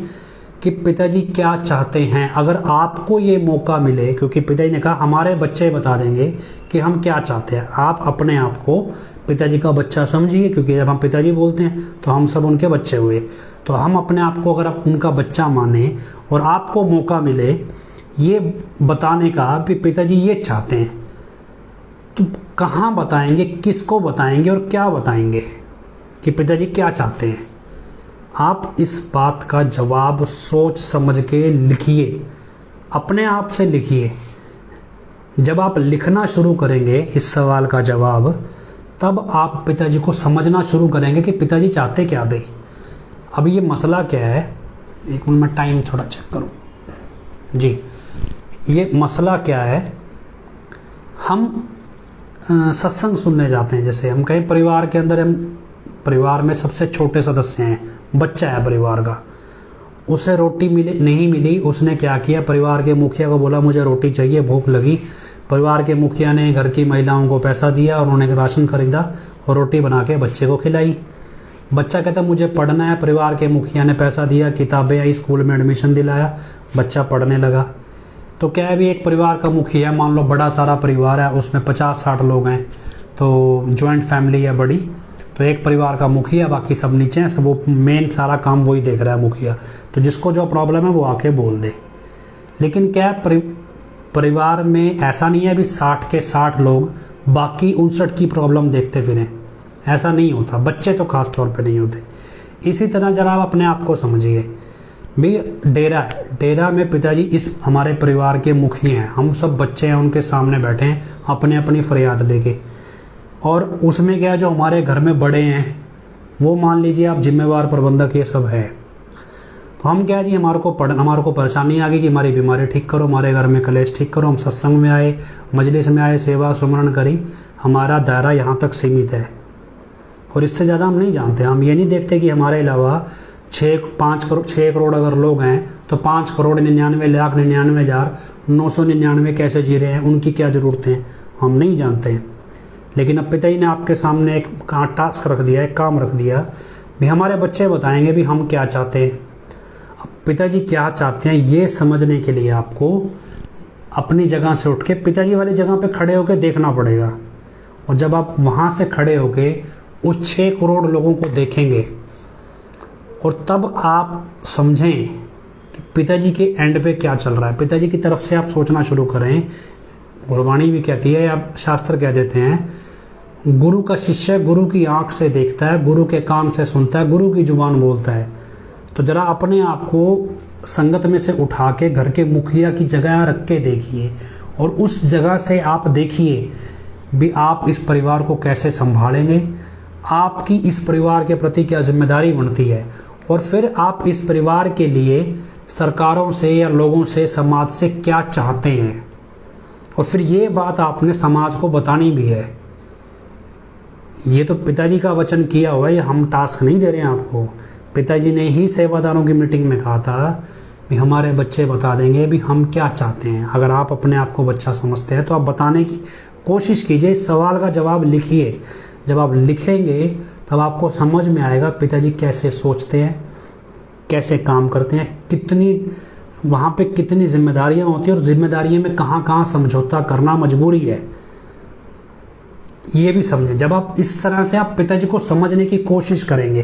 कि पिताजी क्या चाहते हैं। अगर आपको ये मौका मिले, क्योंकि पिताजी ने कहा हमारे बच्चे बता देंगे कि हम क्या चाहते हैं, आप अपने आप को पिताजी का बच्चा समझिए, क्योंकि जब हम पिताजी बोलते हैं तो हम सब उनके बच्चे हुए। तो हम अपने आप को अगर आप उनका बच्चा माने और आपको मौका मिले ये बताने का कि पिताजी ये चाहते हैं, तो कहाँ बताएंगे, किसको बताएंगे और क्या बताएंगे कि पिताजी क्या चाहते हैं? आप इस बात का जवाब सोच समझ के लिखिए, अपने आप से लिखिए। जब आप लिखना शुरू करेंगे इस सवाल का जवाब, तब आप पिताजी को समझना शुरू करेंगे कि पिताजी चाहते क्या थे। अब ये मसला क्या है, एक मिनट में टाइम थोड़ा चेक करूं जी। ये मसला क्या है, हम सत्संग सुनने जाते हैं, जैसे हम कहीं परिवार के अंदर, हम परिवार में सबसे छोटे सदस्य हैं, बच्चा है परिवार का, उसे रोटी नहीं मिली, उसने क्या किया, परिवार के मुखिया को बोला मुझे रोटी चाहिए, भूख लगी। परिवार के मुखिया ने घर की महिलाओं को पैसा दिया और उन्होंने राशन खरीदा और रोटी बना के बच्चे को खिलाई। बच्चा कहता मुझे पढ़ना है, परिवार के मुखिया ने पैसा दिया, किताबें आई, स्कूल में एडमिशन दिलाया, बच्चा पढ़ने लगा। तो क्या है, भी एक परिवार का मुखिया, मान लो बड़ा सारा परिवार है, उसमें 50-60 लोग हैं, तो जॉइंट फैमिली है बड़ी, तो एक परिवार का मुखिया, बाकी सब नीचे हैं, सब वो मेन सारा काम वही देख रहा है मुखिया। तो जिसको जो प्रॉब्लम है वो आके बोल दे। लेकिन क्या परिवार में ऐसा नहीं है भी 60 के 60 लोग बाकी 59 की प्रॉब्लम देखते फिरें, ऐसा नहीं होता। बच्चे तो खास तौर पे नहीं होते। इसी तरह जरा आप अपने आप को समझिए भी, डेरा में पिताजी इस हमारे परिवार के मुखिया हैं, हम सब बच्चे हैं, उनके सामने बैठे हैं अपने अपनी फरियाद लेके। और उसमें क्या, जो हमारे घर में बड़े हैं वो मान लीजिए आप जिम्मेवार प्रबंधक ये सब है, तो हम क्या जी, हमारे को परेशानी आ गई कि हमारी बीमारी ठीक करो, हमारे घर में कलेश ठीक करो, हम सत्संग में आए, मजलिस में आए, सेवा सुमरण करी, हमारा दायरा यहाँ तक सीमित है और इससे ज़्यादा हम नहीं जानते। हम ये नहीं देखते कि हमारे अलावा 6 करोड़ अगर लोग हैं तो 5,99,99,999 कैसे जी रहे हैं, उनकी क्या ज़रूरतें हैं, हम नहीं जानते हैं। लेकिन अब पिताजी ने आपके सामने एक टास्क रख दिया, एक काम रख दिया भी हमारे बच्चे बताएंगे भी हम क्या चाहते हैं। अब पिताजी क्या चाहते हैं ये समझने के लिए आपको अपनी जगह से उठ के पिताजी वाली जगह पे खड़े होकर देखना पड़ेगा। और जब आप वहाँ से खड़े होके उस 6 करोड़ लोगों को देखेंगे और तब आप समझें कि पिताजी के एंड पे क्या चल रहा है, पिताजी की तरफ से आप सोचना शुरू करें। गुरबाणी भी कहती है, या शास्त्र कह देते हैं, गुरु का शिष्य गुरु की आंख से देखता है, गुरु के कान से सुनता है, गुरु की जुबान बोलता है। तो जरा अपने आप को संगत में से उठा के घर के मुखिया की जगह रख के देखिए और उस जगह से आप देखिए भी आप इस परिवार को कैसे संभालेंगे, आपकी इस परिवार के प्रति क्या जिम्मेदारी बनती है, और फिर आप इस परिवार के लिए सरकारों से या लोगों से, समाज से क्या चाहते हैं। और फिर ये बात आपने समाज को बतानी भी है। ये तो पिताजी का वचन किया हुआ है, ये हम टास्क नहीं दे रहे हैं आपको। पिताजी ने ही सेवादारों की मीटिंग में कहा था भी हमारे बच्चे बता देंगे भी हम क्या चाहते हैं। अगर आप अपने आप को बच्चा समझते हैं तो आप बताने की कोशिश कीजिए, इस सवाल का जवाब लिखिए। जब आप लिखेंगे तब आपको समझ में आएगा पिताजी कैसे सोचते हैं, कैसे काम करते हैं, वहाँ पे कितनी जिम्मेदारियाँ होती हैं और जिम्मेदारियों में कहाँ कहाँ समझौता करना मजबूरी है, ये भी समझें। जब आप इस तरह से आप पिताजी को समझने की कोशिश करेंगे,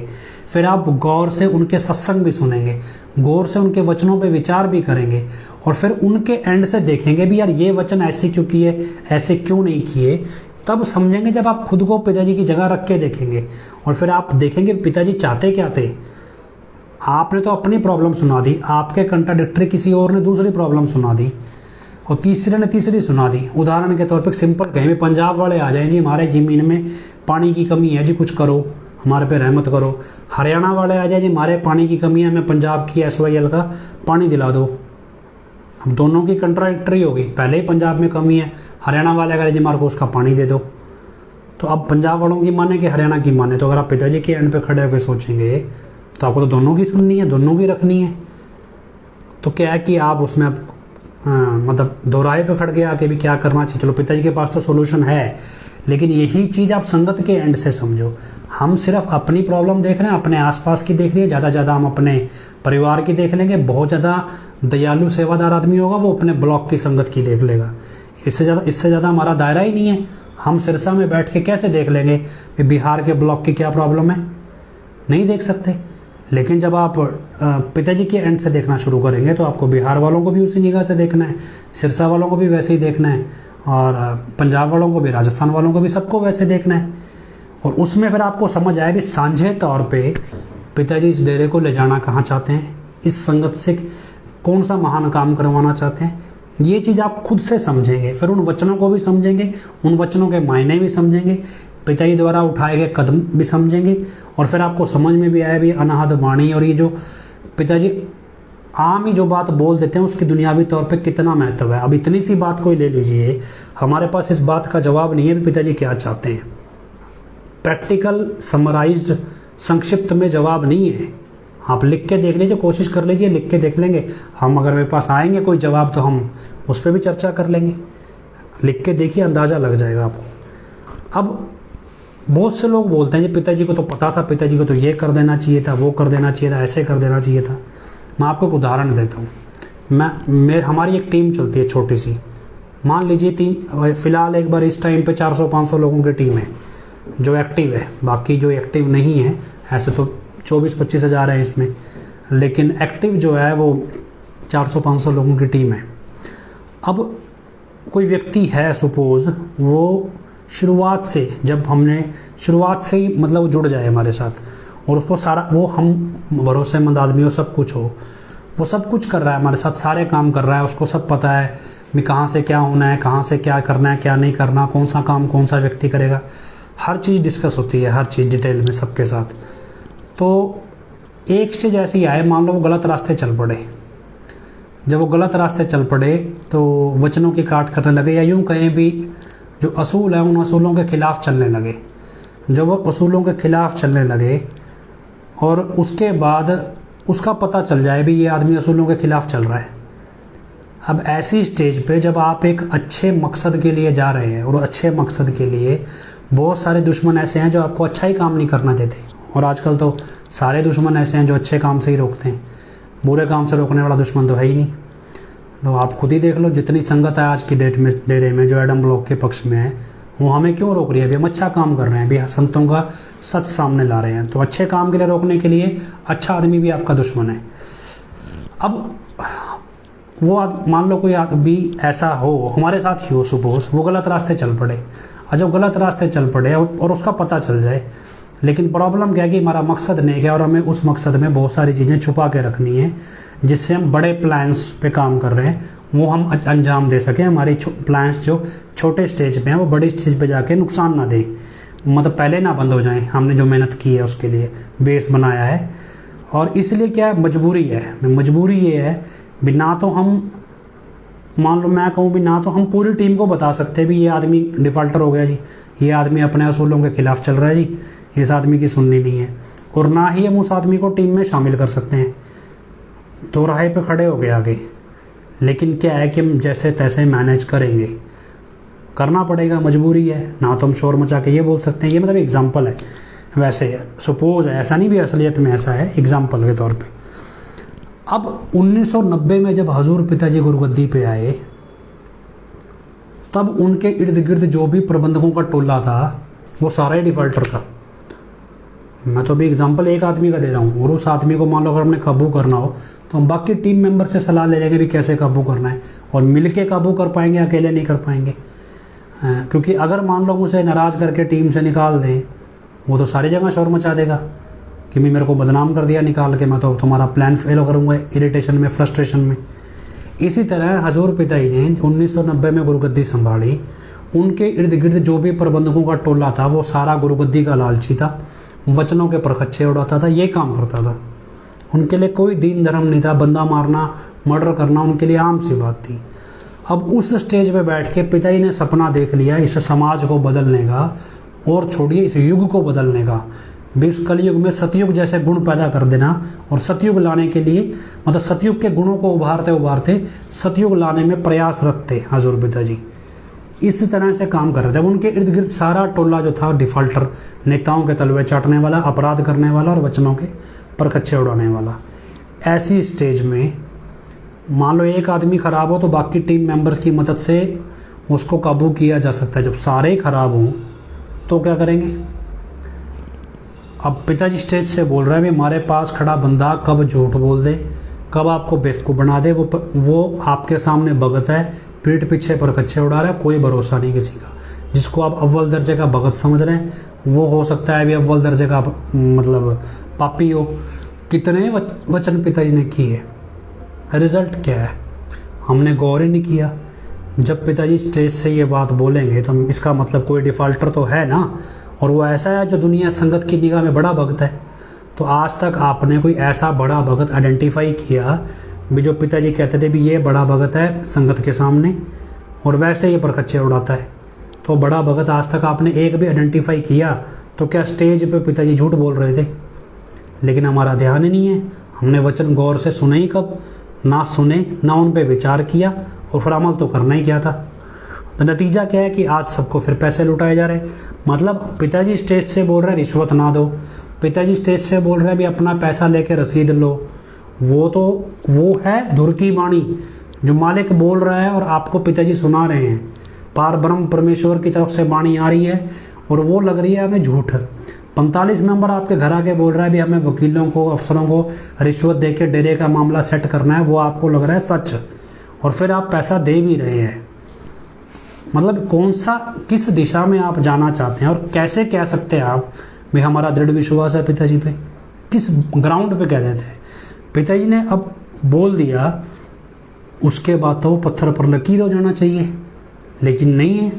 फिर आप गौर से उनके सत्संग भी सुनेंगे, गौर से उनके वचनों पे विचार भी करेंगे और फिर उनके एंड से देखेंगे भी यार ये वचन ऐसे क्यों किए, ऐसे क्यों नहीं किए। तब समझेंगे जब आप खुद को पिताजी की जगह रख के देखेंगे और फिर आप देखेंगे पिताजी चाहते क्या थे। आपने तो अपनी प्रॉब्लम सुना दी, आपके कंट्राडिक्टरी किसी और ने दूसरी प्रॉब्लम सुना दी, और तीसरे ने तीसरी सुना दी। उदाहरण के तौर पे सिंपल कहें भी, पंजाब वाले आ जाएं जी हमारे ज़मीन में पानी की कमी है जी, कुछ करो, हमारे पे रहमत करो। हरियाणा वाले आ जाए जी हमारे पानी की कमी है, हमें पंजाब की SYL का पानी दिला दो। अब दोनों की कंट्राडिक्टरी होगी, पहले ही पंजाब में कमी है, हरियाणा वाले अगर जी हमारे को उसका पानी दे दो। तो अब पंजाब वालों की माने कि हरियाणा की माने, तो अगर आप पिताजी के एंड पे खड़े होकर सोचेंगे तो आपको तो दोनों की सुननी है, दोनों की रखनी है। तो क्या है कि आप उसमें मतलब दोराहे पे खड़ गए आके भी क्या करना चाहिए। चलो पिताजी के पास तो सोल्यूशन है, लेकिन यही चीज़ आप संगत के एंड से समझो। हम सिर्फ अपनी प्रॉब्लम देख रहे हैं, अपने आसपास की देख रही है, ज़्यादा ज़्यादा हम अपने परिवार की देख लेंगे। बहुत ज़्यादा दयालु सेवादार आदमी होगा वो अपने ब्लॉक की संगत की देख लेगा। इससे ज़्यादा हमारा दायरा ही नहीं है। हम सिरसा में बैठ के कैसे देख लेंगे कि बिहार के ब्लॉक की क्या प्रॉब्लम है, नहीं देख सकते। लेकिन जब आप पिताजी के एंड से देखना शुरू करेंगे तो आपको बिहार वालों को भी उसी निगाह से देखना है, सिरसा वालों को भी वैसे ही देखना है, और पंजाब वालों को भी, राजस्थान वालों को भी, सबको वैसे देखना है। और उसमें फिर आपको समझ आए भी साझे तौर पे पिताजी इस डेरे को ले जाना कहाँ चाहते हैं, इस संगत से कौन सा महान काम करवाना चाहते हैं। ये चीज़ आप खुद से समझेंगे, फिर उन वचनों को भी समझेंगे, उन वचनों के मायने भी समझेंगे, पिताजी द्वारा उठाए गए कदम भी समझेंगे, और फिर आपको समझ में भी आया भी अनाहत वाणी और ये जो पिताजी आम ही जो बात बोल देते हैं उसकी दुनियावी तौर पे कितना महत्व है। अब इतनी सी बात को ही ले लीजिए, हमारे पास इस बात का जवाब नहीं है भी पिताजी क्या चाहते हैं। प्रैक्टिकल समराइज्ड संक्षिप्त में जवाब नहीं है। आप लिख के देख लीजिए, कोशिश कर लीजिए, लिख के देख लेंगे हम। अगर मेरे पास आएंगे कोई जवाब तो हम उस पर भी चर्चा कर लेंगे। लिख के देखिए, अंदाज़ा लग जाएगा आपको। अब बहुत से लोग बोलते हैं जी पिताजी को तो पता था, पिताजी को तो ये कर देना चाहिए था, वो कर देना चाहिए था, ऐसे कर देना चाहिए था। मैं आपको एक उदाहरण देता हूँ। हमारी एक टीम चलती है छोटी सी, मान लीजिए फ़िलहाल एक बार इस टाइम पे 400-500 लोगों की टीम है जो एक्टिव है। बाकी जो एक्टिव नहीं है, ऐसे तो 24-25 हज़ार है इसमें, लेकिन एक्टिव जो है वो 400-500 लोगों की टीम है। अब कोई व्यक्ति है सपोज़, वो शुरुआत से, जब हमने शुरुआत से ही मतलब जुड़ जाए हमारे साथ, और उसको सारा, वो हम भरोसेमंद आदमी हो, सब कुछ हो, वो सब कुछ कर रहा है हमारे साथ, सारे काम कर रहा है, उसको सब पता है भी कहाँ से क्या होना है, कहाँ से क्या करना है, क्या नहीं करना, कौन सा काम कौन सा व्यक्ति करेगा, हर चीज़ डिस्कस होती है, हर चीज़ डिटेल में सबके साथ। तो एक चीज़ ऐसी आए, मान लो वो गलत रास्ते चल पड़े। जब वो गलत रास्ते चल पड़े तो वचनों की काट करने लगे, या यूँ कहें भी जो असूल है उन असूलों के ख़िलाफ़ चलने लगे। जब वो असूलों के ख़िलाफ़ चलने लगे और उसके बाद उसका पता चल जाए भी ये आदमी असूलों के ख़िलाफ़ चल रहा है। अब ऐसी स्टेज पे जब आप एक अच्छे मकसद के लिए जा रहे हैं, और अच्छे मकसद के लिए बहुत सारे दुश्मन ऐसे हैं जो आपको अच्छा ही काम नहीं करना देते, और आजकल तो सारे दुश्मन ऐसे हैं जो अच्छे काम से ही रोकते हैं, बुरे काम से रोकने वाला दुश्मन तो है ही नहीं। तो आप खुद ही देख लो, जितनी संगत है आज की डेट में डेरे में जो एडम ब्लॉक के पक्ष में है, वो हमें क्यों रोक रही है? अभी हम अच्छा काम कर रहे हैं, अभी संतों का सच सामने ला रहे हैं। तो अच्छे काम के लिए रोकने के लिए अच्छा आदमी भी आपका दुश्मन है। अब वो मान लो कोई भी ऐसा हो, हमारे साथ ही हो सपोज, वो गलत रास्ते चल पड़े, और जब गलत रास्ते चल पड़े और उसका पता चल जाए, लेकिन प्रॉब्लम क्या है कि हमारा मकसद नहीं है और हमें उस मकसद में बहुत सारी चीज़ें छुपा के रखनी है, जिससे हम बड़े प्लान्स पे काम कर रहे हैं वो हम अंजाम दे सकें। हमारी प्लान्स जो छोटे स्टेज पे हैं वो बड़ी स्टेज पे जाके नुकसान ना दें, मतलब पहले ना बंद हो जाएं। हमने जो मेहनत की है उसके लिए बेस बनाया है, और इसलिए क्या है, मजबूरी है। मजबूरी ये है भी, ना तो हम, मान लो मैं कहूँ भी, ना तो हम पूरी टीम को बता सकते भी ये आदमी डिफ़ाल्टर हो गया जी, ये आदमी अपने असूलों के ख़िलाफ़ चल रहा है जी, इस आदमी की सुननी नहीं है, और ना ही हम उस आदमी को टीम में शामिल कर सकते हैं। तो राह पे खड़े हो गए आगे, लेकिन क्या है कि हम जैसे तैसे मैनेज करेंगे, करना पड़ेगा, मजबूरी है। ना तो हम शोर मचा के ये बोल सकते हैं, ये मतलब एग्जाम्पल है, वैसे सपोज है, ऐसा नहीं भी असलियत में ऐसा है, एग्जाम्पल के तौर पे। अब 1990 में जब हजूर पिताजी गुरुगद्दी पे आए, तब उनके इर्द गिर्द जो भी प्रबंधकों का टोला था वो सारा ही डिफ़ॉल्टर था। मैं तो अभी एग्जांपल एक आदमी का दे रहा हूँ, और उस आदमी को मान लो अगर हमने काबू करना हो तो हम बाकी टीम मेंबर से सलाह ले लेंगे भी कैसे काबू करना है, और मिल के काबू कर पाएंगे, अकेले नहीं कर पाएंगे। क्योंकि अगर मान लो उसे नाराज़ करके टीम से निकाल दें, वो तो सारी जगह शोर मचा देगा कि मैं मेरे को बदनाम कर दिया निकाल के, मैं तो तुम्हारा प्लान फेल करूँगा इरिटेशन में, फ्रस्ट्रेशन में। इसी तरह हजूर पिताजी ने 1990 में गुरुगद्दी संभाली। उनके इर्द गिर्द जो भी प्रबंधकों का टोला था वो सारा गुरुगद्दी का लालची था, वचनों के परखच्चे उड़ाता था, ये काम करता था। उनके लिए कोई दीन धर्म नहीं था, बंदा मारना, मर्डर करना उनके लिए आम सी बात थी। अब उस स्टेज पे बैठ के पिताजी ने सपना देख लिया इस समाज को बदलने का, और छोड़िए इस युग को बदलने का, इस कलयुग में सतयुग जैसे गुण पैदा कर देना, और सतयुग लाने के लिए मतलब सतयुग के गुणों को उभारते उभारते सतयुग लाने में प्रयासरत थे हजूर पिताजी। इस तरह से काम कर रहे थे। अब उनके इर्द गिर्द सारा टोला जो था डिफाल्टर, नेताओं के तलवे चाटने वाला, अपराध करने वाला और वचनों के परखच्चे उड़ाने वाला। ऐसी स्टेज में मान लो एक आदमी खराब हो तो बाकी टीम मेंबर्स की मदद से उसको काबू किया जा सकता है। जब सारे ही खराब हों तो क्या करेंगे? अब पिताजी स्टेज से बोल रहे हैं भी हमारे पास खड़ा बंदा कब झूठ बोल दे, कब आपको बेवकूफ़ बना दे, वो आपके सामने भगत है, पीठ पीछे परखच्चे उड़ा रहा है, कोई भरोसा नहीं किसी का। जिसको आप अव्वल दर्जे का भगत समझ रहे हैं वो हो सकता है भी अव्वल दर्जे का मतलब पापी हो। कितने वचन पिताजी ने किए, रिजल्ट क्या है हमने गौर ही नहीं किया। जब पिताजी स्टेज से ये बात बोलेंगे तो इसका मतलब कोई डिफ़ाल्टर तो है ना, और वो ऐसा है जो दुनिया संगत की निगाह में बड़ा भगत है। तो आज तक आपने कोई ऐसा बड़ा भगत आइडेंटिफाई किया भी जो पिताजी कहते थे भी ये बड़ा भगत है संगत के सामने और वैसे ये परखच्चे उड़ाता है, तो बड़ा भगत आज तक आपने एक भी आइडेंटिफाई किया? तो क्या स्टेज पे पिताजी झूठ बोल रहे थे? लेकिन हमारा ध्यान ही नहीं है, हमने वचन गौर से सुने ही कब, ना सुने ना उन पे विचार किया, और फिर अमल तो करना ही क्या था। तो नतीजा क्या है कि आज सबको फिर पैसे लुटाए जा रहे हैं। मतलब पिताजी स्टेज से बोल रहे हैं रिश्वत ना दो, पिताजी स्टेज से बोल रहे हैं भी अपना पैसा लेके रसीद लो। वो है धुर की वाणी जो मालिक बोल रहा है और आपको पिताजी सुना रहे हैं। पार ब्रह्म परमेश्वर की तरफ से वाणी आ रही है और वो लग रही है हमें झूठ। 45 मेंबर आपके घर आके बोल रहा है भी हमें वकीलों को, अफसरों को रिश्वत दे के डेरे का मामला सेट करना है, वो आपको लग रहा है सच, और फिर आप पैसा दे भी रहे हैं। मतलब कौन सा, किस दिशा में आप जाना चाहते हैं और कैसे कह सकते हैं आप भी हमारा दृढ़ विश्वास है पिताजी पे? किस ग्राउंड पे कह देते हैं? पिताजी ने अब बोल दिया, उसके बाद तो पत्थर पर लकीर हो जाना चाहिए, लेकिन नहीं है।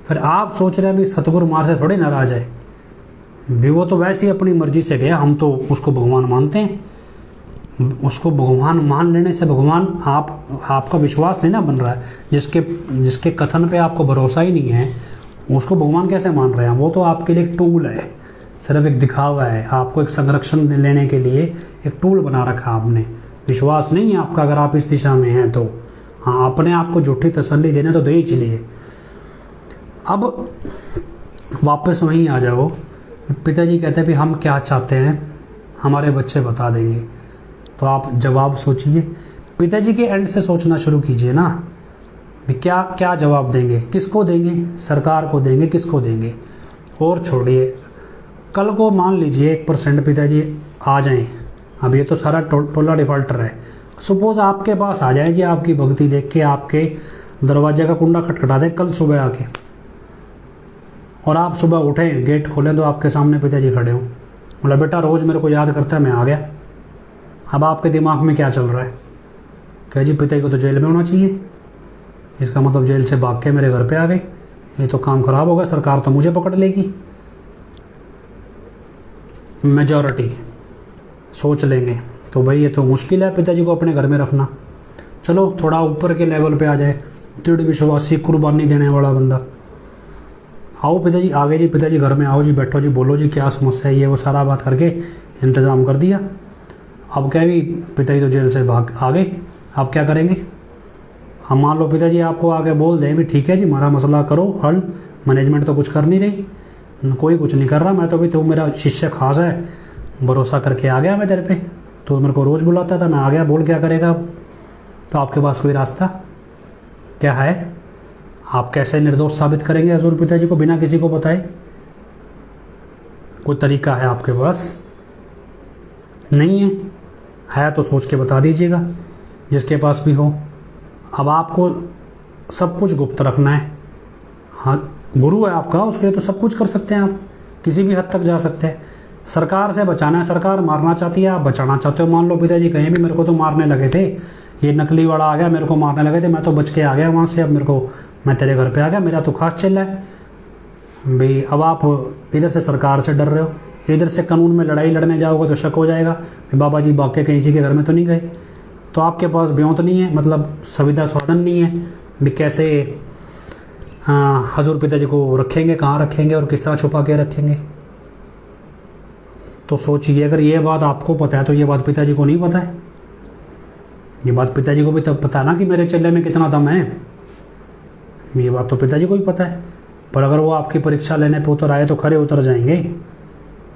फिर आप सोच रहे हैं भी सतगुरु मार से थोड़े नाराज है भी, वो तो वैसे ही अपनी मर्जी से गया, हम तो उसको भगवान मानते हैं। उसको भगवान मान लेने से भगवान आपका विश्वास नहीं ना बन रहा है। जिसके कथन पे आपको भरोसा ही नहीं है उसको भगवान कैसे मान रहे हैं? वो तो आपके लिए एक टूल है, सिर्फ एक दिखावा है, आपको एक संरक्षण लेने के लिए एक टूल बना रखा आपने। विश्वास नहीं है आपका अगर आप इस दिशा में हैं तो। हाँ, अपने आप को झूठी तसल्ली देने तो दे ही चलिए। अब वापस वहीं आ जाओ। पिताजी कहते हैं भी हम क्या चाहते हैं, हमारे बच्चे बता देंगे। तो आप जवाब सोचिए, पिताजी के एंड से सोचना शुरू कीजिए ना भी क्या क्या जवाब देंगे, किसको देंगे? सरकार को देंगे, किसको देंगे? और छोड़िए, कल को मान लीजिए 1% पिताजी आ जाएं, अब ये तो सारा टोला डिफाल्टर है, सपोज आपके पास आ जाए जी, आपकी भक्ति देख के आपके दरवाजे का कुंडा खटखटा दे कल सुबह आके, और आप सुबह उठें गेट खोलें तो आपके सामने पिताजी खड़े हों, बोला बेटा रोज़ मेरे को याद करता है, मैं आ गया। अब आपके दिमाग में क्या चल रहा है? क्या जी पिताजी को तो जेल में होना चाहिए, इसका मतलब जेल से भाग के मेरे घर पे आ गए, ये तो काम खराब होगा, सरकार तो मुझे पकड़ लेगी। मेजॉरिटी सोच लेंगे तो भाई ये तो मुश्किल है पिताजी को अपने घर में रखना। चलो थोड़ा ऊपर के लेवल पे आ जाए, दृढ़ विश्वासी, कुर्बानी देने वाला बंदा। आओ पिताजी, आ गए जी पिताजी घर में, आओ जी, बैठो जी, बोलो जी क्या समस्या है, ये वो सारा बात करके इंतज़ाम कर दिया। अब क्या भी पिताजी तो जेल से भाग आ गए, आप क्या करेंगे? हम मान लो पिताजी आपको आके बोल दें भी ठीक है जी हमारा मसला करो हल, मैनेजमेंट तो कुछ कर नहीं रही, कोई कुछ नहीं कर रहा, मैं तो भी, तू मेरा शिष्य खास है, भरोसा करके आ गया मैं तेरे पे, तो मेरे को रोज़ बुलाता था, मैं आ गया, बोल क्या करेगा अब? तो आपके पास कोई रास्ता क्या है? आप कैसे निर्दोष साबित करेंगे हजूर पिताजी को बिना किसी को बताए? कोई तरीका है आपके पास? नहीं है तो सोच के बता दीजिएगा, जिसके पास भी हो। अब आपको सब कुछ गुप्त रखना है। हाँ, गुरु है आपका, उसके लिए तो सब कुछ कर सकते हैं आप, किसी भी हद तक जा सकते हैं। सरकार से बचाना है, सरकार मारना चाहती है, आप बचाना चाहते हो। मान लो पिताजी कहीं भी मेरे को तो मारने लगे थे, ये नकली वाला आ गया मेरे को मारने लगे थे, मैं तो बच के आ गया वहाँ से, अब मेरे को, मैं तेरे घर पे आ गया, मेरा तो खास चल रहा है भाई। अब आप इधर से सरकार से डर रहे हो, इधर से कानून में लड़ाई लड़ने जाओगे तो शक हो जाएगा कि बाबा जी भाग के कहीं के घर में तो नहीं गए। तो आपके पास ब्योंत नहीं है, मतलब सुविधा साधन नहीं है भी कैसे हजूर पिताजी को रखेंगे, कहाँ रखेंगे और किस तरह छुपा के रखेंगे। तो सोचिए, अगर ये बात आपको पता है तो ये बात पिताजी को नहीं पता है। ये बात पिताजी को भी तब पता है ना कि मेरे चेले में कितना दम है, ये बात तो पिताजी को भी पता है। पर अगर वो आपकी परीक्षा लेने पे उतर आए तो खरे उतर जाएंगे,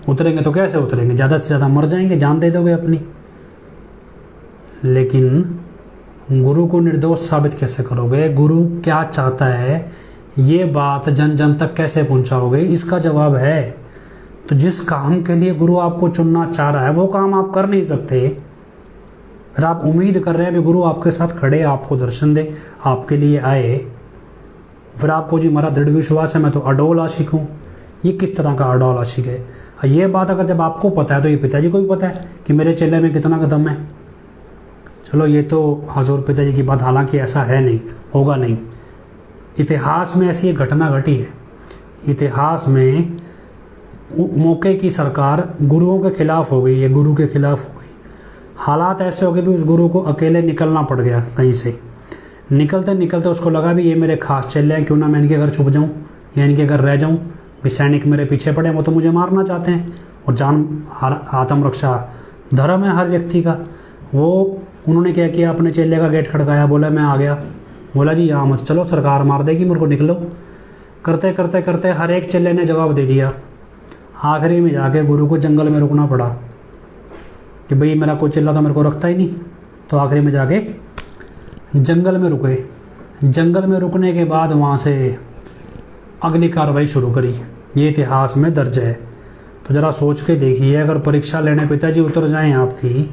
उतरेंगे तो कैसे उतरेंगे, ज़्यादा से ज़्यादा मर जाएंगे, जान दे दोगे अपनी। लेकिन गुरु को निर्दोष साबित कैसे करोगे, गुरु क्या चाहता है ये बात जन जन तक कैसे पहुंचाओगे, इसका जवाब है। तो जिस काम के लिए गुरु आपको चुनना चाह रहा है वो काम आप कर नहीं सकते, फिर आप उम्मीद कर रहे हैं कि गुरु आपके साथ खड़े, आपको दर्शन दे, आपके लिए आए, फिर आपको जी मेरा दृढ़ विश्वास है मैं तो अडोल आशिक हूँ। ये किस तरह का अडोल आशिक है? ये बात अगर जब आपको पता है तो ये पिताजी को भी पता है कि मेरे चेले में कितना का दम है। चलो ये तो हजूर पिताजी की बात, हालांकि ऐसा है नहीं, होगा नहीं। इतिहास में ऐसी एक घटना घटी है, इतिहास में मौके की सरकार गुरुओं के खिलाफ हो गई है, गुरु के खिलाफ हो गई। हालात ऐसे हो गए भी उस गुरु को अकेले निकलना पड़ गया कहीं से। निकलते निकलते उसको लगा भी ये मेरे खास चेले हैं, क्यों ना मैं इनके घर छुप जाऊँ या इनके घर रह जाऊँ, भी सैनिक मेरे पीछे पड़े, वो तो मुझे मारना चाहते हैं। और जान आत्मरक्षा धर्म है हर व्यक्ति का। वो उन्होंने क्या किया, अपने चेले का गेट खड़काया, बोला मैं आ गया। बोला जी यहाँ मत चलो, सरकार मार देगी, मेरे को निकलो। करते करते करते हर एक चेले ने जवाब दे दिया। आखिरी में जाके गुरु को जंगल में रुकना पड़ा कि भाई मेरा कोई चेला तो मेरे को रखता ही नहीं। तो आखिरी में जाके जंगल में रुके। जंगल में रुकने के बाद वहाँ से अगली कार्रवाई शुरू करी। ये इतिहास में दर्ज है। तो ज़रा सोच के देखिए, अगर परीक्षा लेने पिताजी उतर जाएं आपकी,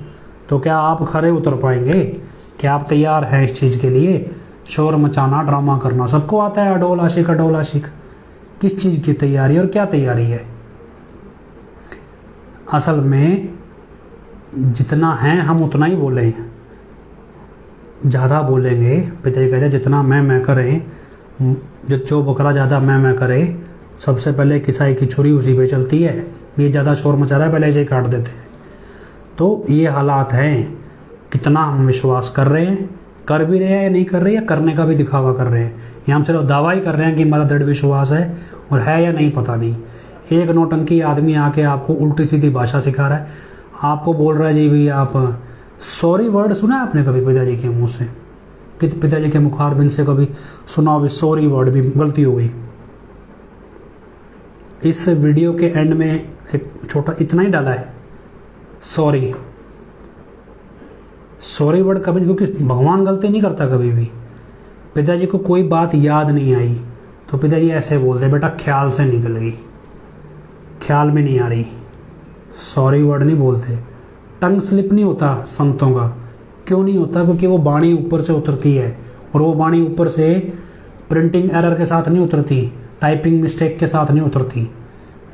तो क्या आप खरे उतर पाएंगे? क्या आप तैयार हैं इस चीज़ के लिए? शोर मचाना, ड्रामा करना सबको आता है, अडोल आशिक अडोल आशिक। किस चीज़ की तैयारी और क्या तैयारी है? असल में जितना है हम उतना ही बोलें, ज़्यादा बोलेंगे। पिताजी कहते हैं जितना मैं करें, जो बकरा ज़्यादा मैं करे, सबसे पहले किसाई की छुरी उसी पे चलती है। ये ज़्यादा शोर मचा रहा है, पहले इसे काट देते हैं। तो ये हालात हैं, कितना हम विश्वास कर रहे हैं, कर भी रहे हैं या नहीं कर रहे हैं, या करने का भी दिखावा कर रहे हैं, या हम सिर्फ दावा ही कर रहे हैं कि हमारा दृढ़ विश्वास है, और है या नहीं पता नहीं। एक नौटंकी आदमी आके आपको उल्टी सीधी भाषा सिखा रहा है, आपको बोल रहा है जी भाई आप सॉरी वर्ड सुना है आपने कभी पिताजी के मुंह से? कि पिताजी के मुखारबिंद से कभी सुना हो भी सॉरी वर्ड, भी गलती हो गई? इस वीडियो के एंड में एक छोटा इतना ही डाला है, सॉरी। सॉरी वर्ड कभी, क्योंकि भगवान गलती नहीं करता कभी भी। पिताजी को कोई बात याद नहीं आई तो पिताजी ऐसे बोलते, बेटा ख्याल से निकल गई, ख्याल में नहीं आ रही। सॉरी वर्ड नहीं बोलते। टंग स्लिप नहीं होता संतों का। क्यों नहीं होता? क्योंकि वो वाणी ऊपर से उतरती है, और वो वाणी ऊपर से प्रिंटिंग एरर के साथ नहीं उतरती, टाइपिंग मिस्टेक के साथ नहीं उतरती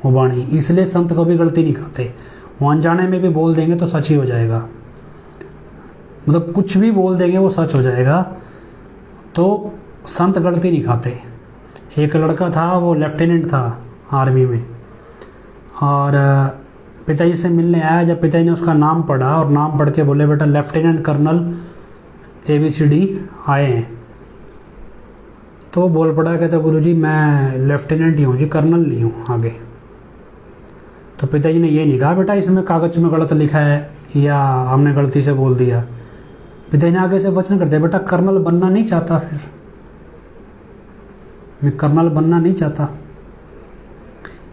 वो वाणी। इसलिए संत कभी गलती नहीं खाते। वो अनजाने में भी बोल देंगे तो सच ही हो जाएगा, मतलब कुछ भी बोल देंगे वो सच हो जाएगा। तो संत गलती नहीं खाते। एक लड़का था, वो लेफ्टिनेंट था आर्मी में, और पिताजी से मिलने आया। जब पिताजी ने उसका नाम पढ़ा और नाम पढ़ के बोले बेटा लेफ्टिनेंट कर्नल ABCD आए हैं, तो वो बोल पड़ा, कहता गुरुजी मैं लेफ्टिनेंट ही हूँ जी, कर्नल नहीं हूँ आगे। तो पिताजी ने ये नहीं कहा बेटा इसमें कागज़ में गलत लिखा है या हमने गलती से बोल दिया। पिताजी ने आगे से वचन कर दिया, बेटा कर्नल बनना नहीं चाहता, फिर मैं कर्नल बनना नहीं चाहता।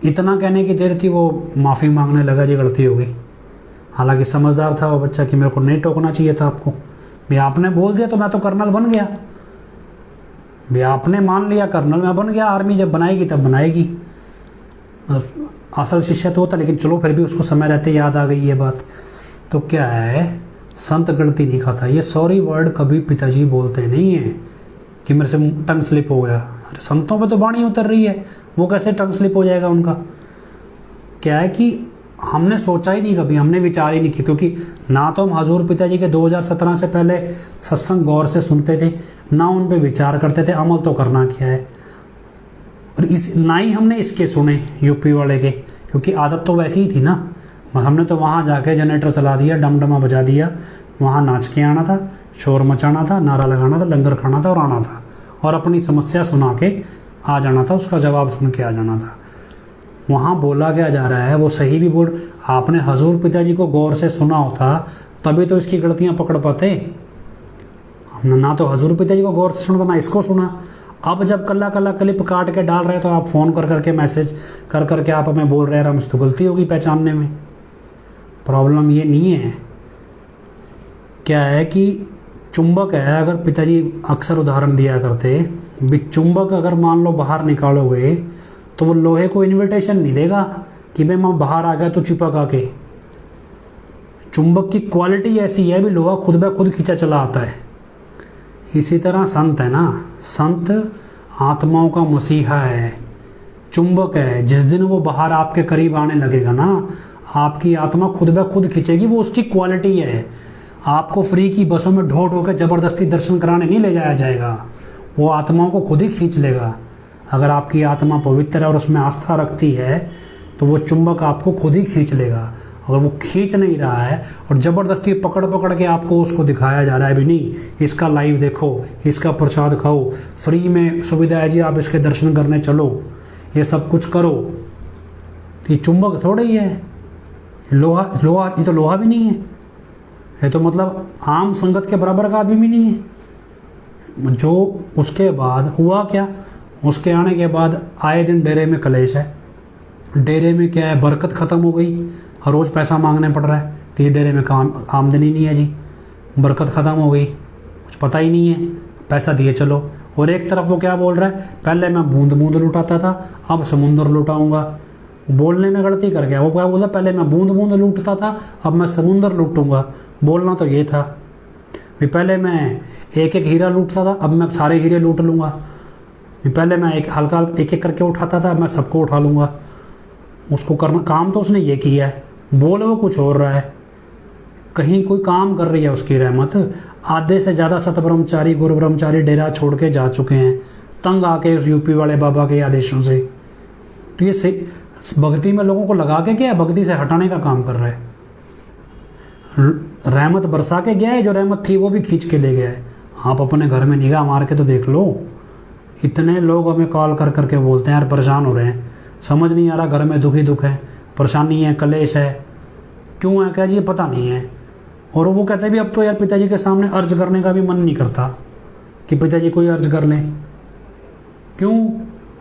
इतना कहने की देर थी वो माफ़ी मांगने लगा, जी गलती हो गई। हालांकि समझदार था वो बच्चा कि मेरे को नहीं टोकना चाहिए था आपको, भाई आपने बोल दिया तो मैं तो कर्नल बन गया, भाई आपने मान लिया कर्नल मैं बन गया। आर्मी जब बनाएगी तब बनाएगी। असल शिष्य तो होता, लेकिन चलो फिर भी उसको समय रहते याद आ गई ये बात। तो क्या है, संत गलती नहीं खाता। ये सॉरी वर्ड कभी पिताजी बोलते नहीं है कि मेरे से टंग स्लिप हो गया। अरे संतों पे तो वाणी उतर रही है, वो कैसे टंग स्लिप हो जाएगा उनका? क्या है कि हमने सोचा ही नहीं कभी, हमने विचार ही नहीं किया, क्योंकि ना तो हम हजूर पिताजी के 2017 से पहले सत्संग गौर से सुनते थे, ना उन पे विचार करते थे, अमल तो करना क्या है। और ना ही हमने इसके सुने यूपी वाले के, क्योंकि आदत तो वैसी ही थी ना। हमने तो वहाँ जाके जनरेटर चला दिया, डमडमा बजा दिया, वहाँ नाच के आना था, शोर मचाना था, नारा लगाना था, लंगर खाना था और आना था, और अपनी समस्या सुना के आ जाना था, उसका जवाब सुन के आ जाना था। वहाँ बोला क्या जा रहा है वो सही भी बोल। आपने हजूर पिताजी को गौर से सुना होता तभी तो इसकी गलतियाँ पकड़ पाते। हमने ना तो हजूर पिताजी को गौर से सुना था, ना इसको सुना। अब जब कल्ला कल्ला क्लिप काट के डाल रहे तो आप फ़ोन कर करके मैसेज कर करके आप हमें बोल रहे हैं, हमसे तो गलती होगी पहचानने में। प्रॉब्लम ये नहीं है, क्या है कि चुंबक है। अगर पिताजी अक्सर उदाहरण दिया करते भी, चुंबक अगर मान लो बाहर निकालोगे तो वो लोहे को इनविटेशन नहीं देगा कि मैं बाहर आ गया तो चिपक आके। चुंबक की क्वालिटी ऐसी है भी लोहा खुद ब खुद खींचा चला आता है। इसी तरह संत है ना, संत आत्माओं का मसीहा है, चुंबक है। जिस दिन वो बाहर आपके करीब आने लगेगा ना, आपकी आत्मा खुद ब खुद खींचेगी, वो उसकी क्वालिटी है। आपको फ्री की बसों में ढो ढो के ज़बरदस्ती दर्शन कराने नहीं ले जाया जाएगा, वो आत्माओं को खुद ही खींच लेगा। अगर आपकी आत्मा पवित्र है और उसमें आस्था रखती है तो वो चुंबक आपको खुद ही खींच लेगा। अगर वो खींच नहीं रहा है और ज़बरदस्ती पकड़ पकड़ के आपको उसको दिखाया जा रहा है भी, नहीं इसका लाइव देखो, इसका प्रसाद खाओ, फ्री में सुविधा है जी, आप इसके दर्शन करने चलो, ये सब कुछ करो, तो ये चुंबक थोड़ा ही है। लोहा ये तो लोहा भी नहीं है, ये तो मतलब आम संगत के बराबर का आदमी भी नहीं है। जो उसके बाद हुआ क्या, उसके आने के बाद आए दिन डेरे में कलेश है। डेरे में क्या है, बरकत ख़त्म हो गई, हर रोज़ पैसा मांगने पड़ रहा है कि डेरे में काम आमदनी नहीं है जी, बरकत ख़त्म हो गई, कुछ पता ही नहीं है, पैसा दिए चलो। और एक तरफ वो क्या बोल रहा है, पहले मैं बूंद बूंद लुटाता था, अब समुंदर लुटाऊंगा। बोलने में गलती कर गया। वो क्या बोला, पहले मैं बूंद बूंद लूटता था, अब मैं समुंदर लूटूंगा। बोलना तो ये था भी पहले मैं एक एक हीरा लूटता था, अब मैं सारे हीरे लूट लूँगा। पहले मैं एक हल्का एक एक करके उठाता था, अब मैं सबको उठा लूँगा। उसको करना काम तो उसने ये किया है, बोल वो कुछ और रहा है, कहीं कोई काम कर रही है उसकी रहमत। आधे से ज़्यादा सत ब्रह्मचारी गुरु ब्रह्मचारी डेरा छोड़ के जा चुके हैं, तंग आके उस यूपी वाले बाबा के आदेशों से। तो ये भक्ति में लोगों को लगा के क्या, भक्ति से हटाने का काम कर रहा है। रहमत बरसा के गया है, जो रहमत थी वो भी खींच के ले गया है। आप अपने घर में निगाह मार के तो देख लो, इतने लोग हमें कॉल कर करके बोलते हैं यार परेशान हो रहे हैं, समझ नहीं आ रहा, घर में दुख ही दुख है, परेशानी है, कलेश है, क्यों है क्या जी, ये पता नहीं है। और वो कहते हैं भी अब तो यार पिताजी के सामने अर्ज करने का भी मन नहीं करता कि पिताजी कोई अर्ज कर लें। क्यों,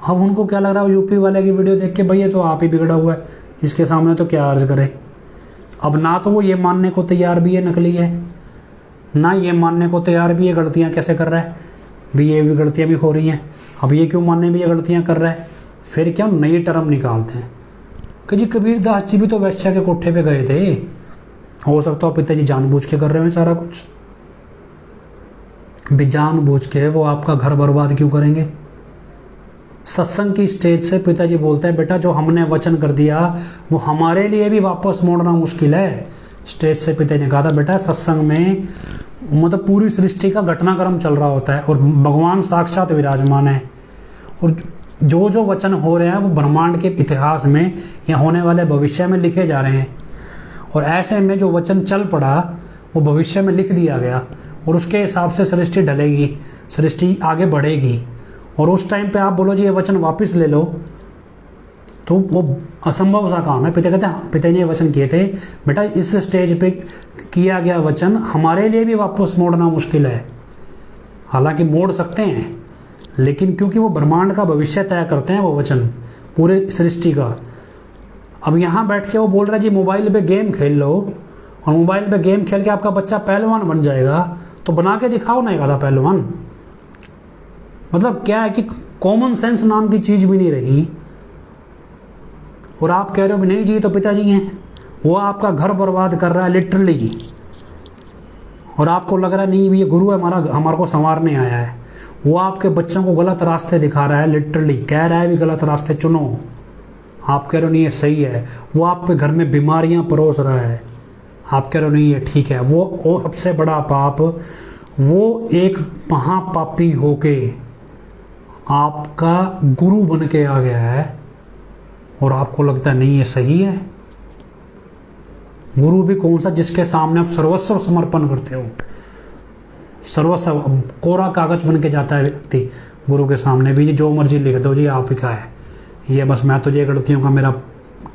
अब उनको क्या लग रहा है, यूपी वाले की वीडियो देख के भैया तो आप ही बिगड़ा हुआ है, इसके सामने तो क्या अर्ज करे। अब ना तो वो ये मानने को तैयार भी है नकली है, ना ये मानने को तैयार भी है गलतियाँ कैसे कर रहा है, भी ये भी गलतियाँ भी हो रही हैं। अब ये क्यों मानने भी ये गलतियाँ कर रहा है, फिर क्या नई टर्म निकालते हैं कि जी कबीर दास जी भी तो वैश्या के कोठे पे गए थे, हो सकता हो पिताजी जानबूझ के कर रहे हैं सारा कुछ। भी जानबूझ के वो आपका घर बर्बाद क्यों करेंगे। सत्संग की स्टेज से पिताजी बोलते हैं बेटा जो हमने वचन कर दिया वो हमारे लिए भी वापस मोड़ना मुश्किल है। स्टेज से पिताजी ने कहा था बेटा सत्संग में मतलब पूरी सृष्टि का घटनाक्रम चल रहा होता है और भगवान साक्षात विराजमान है, और जो जो वचन हो रहे हैं वो ब्रह्मांड के इतिहास में या होने वाले भविष्य में लिखे जा रहे हैं। और ऐसे में जो वचन चल पड़ा वो भविष्य में लिख दिया गया और उसके हिसाब से सृष्टि ढलेगी, सृष्टि आगे बढ़ेगी। और उस टाइम पे आप बोलो जी ये वचन वापस ले लो तो वो असंभव सा काम है। पिता कहते हैं, पिता ने ये वचन किए थे बेटा इस स्टेज पे किया गया वचन हमारे लिए भी वापस मोड़ना मुश्किल है। हालांकि मोड़ सकते हैं लेकिन क्योंकि वो ब्रह्मांड का भविष्य तय करते हैं वो वचन पूरे सृष्टि का। अब यहाँ बैठ के वो बोल रहा है जी मोबाइल पे गेम खेल लो और मोबाइल पे गेम खेल के आपका बच्चा पहलवान बन जाएगा, तो बना के दिखाओ ना एक आधा पहलवान। मतलब क्या है कि कॉमन सेंस नाम की चीज़ भी नहीं रही और आप कह रहे हो नहीं जी तो पिताजी हैं, वो आपका घर बर्बाद कर रहा है लिटरली, और आपको लग रहा है नहीं ये गुरु है हमारे को संवारने आया है। वो आपके बच्चों को गलत रास्ते दिखा रहा है लिटरली, कह रहा है भी गलत रास्ते चुनो, आप कह रहे हो नहीं ये सही है, वो आपके घर में बीमारियां परोस रहा है, आप कह रहे हो नहीं ये ठीक है, वो सबसे बड़ा पाप, वो एक महापापी होके आपका गुरु बन के आ गया है और आपको लगता है नहीं ये सही है। गुरु भी कौन सा, जिसके सामने आप सर्वस्व समर्पण करते हो, सर्वस्व कोरा कागज बन के जाता है व्यक्ति गुरु के सामने भी, जी जो मर्जी लिख दो जी आप ही का है, ये बस मैं तो ये गलतियों का मेरा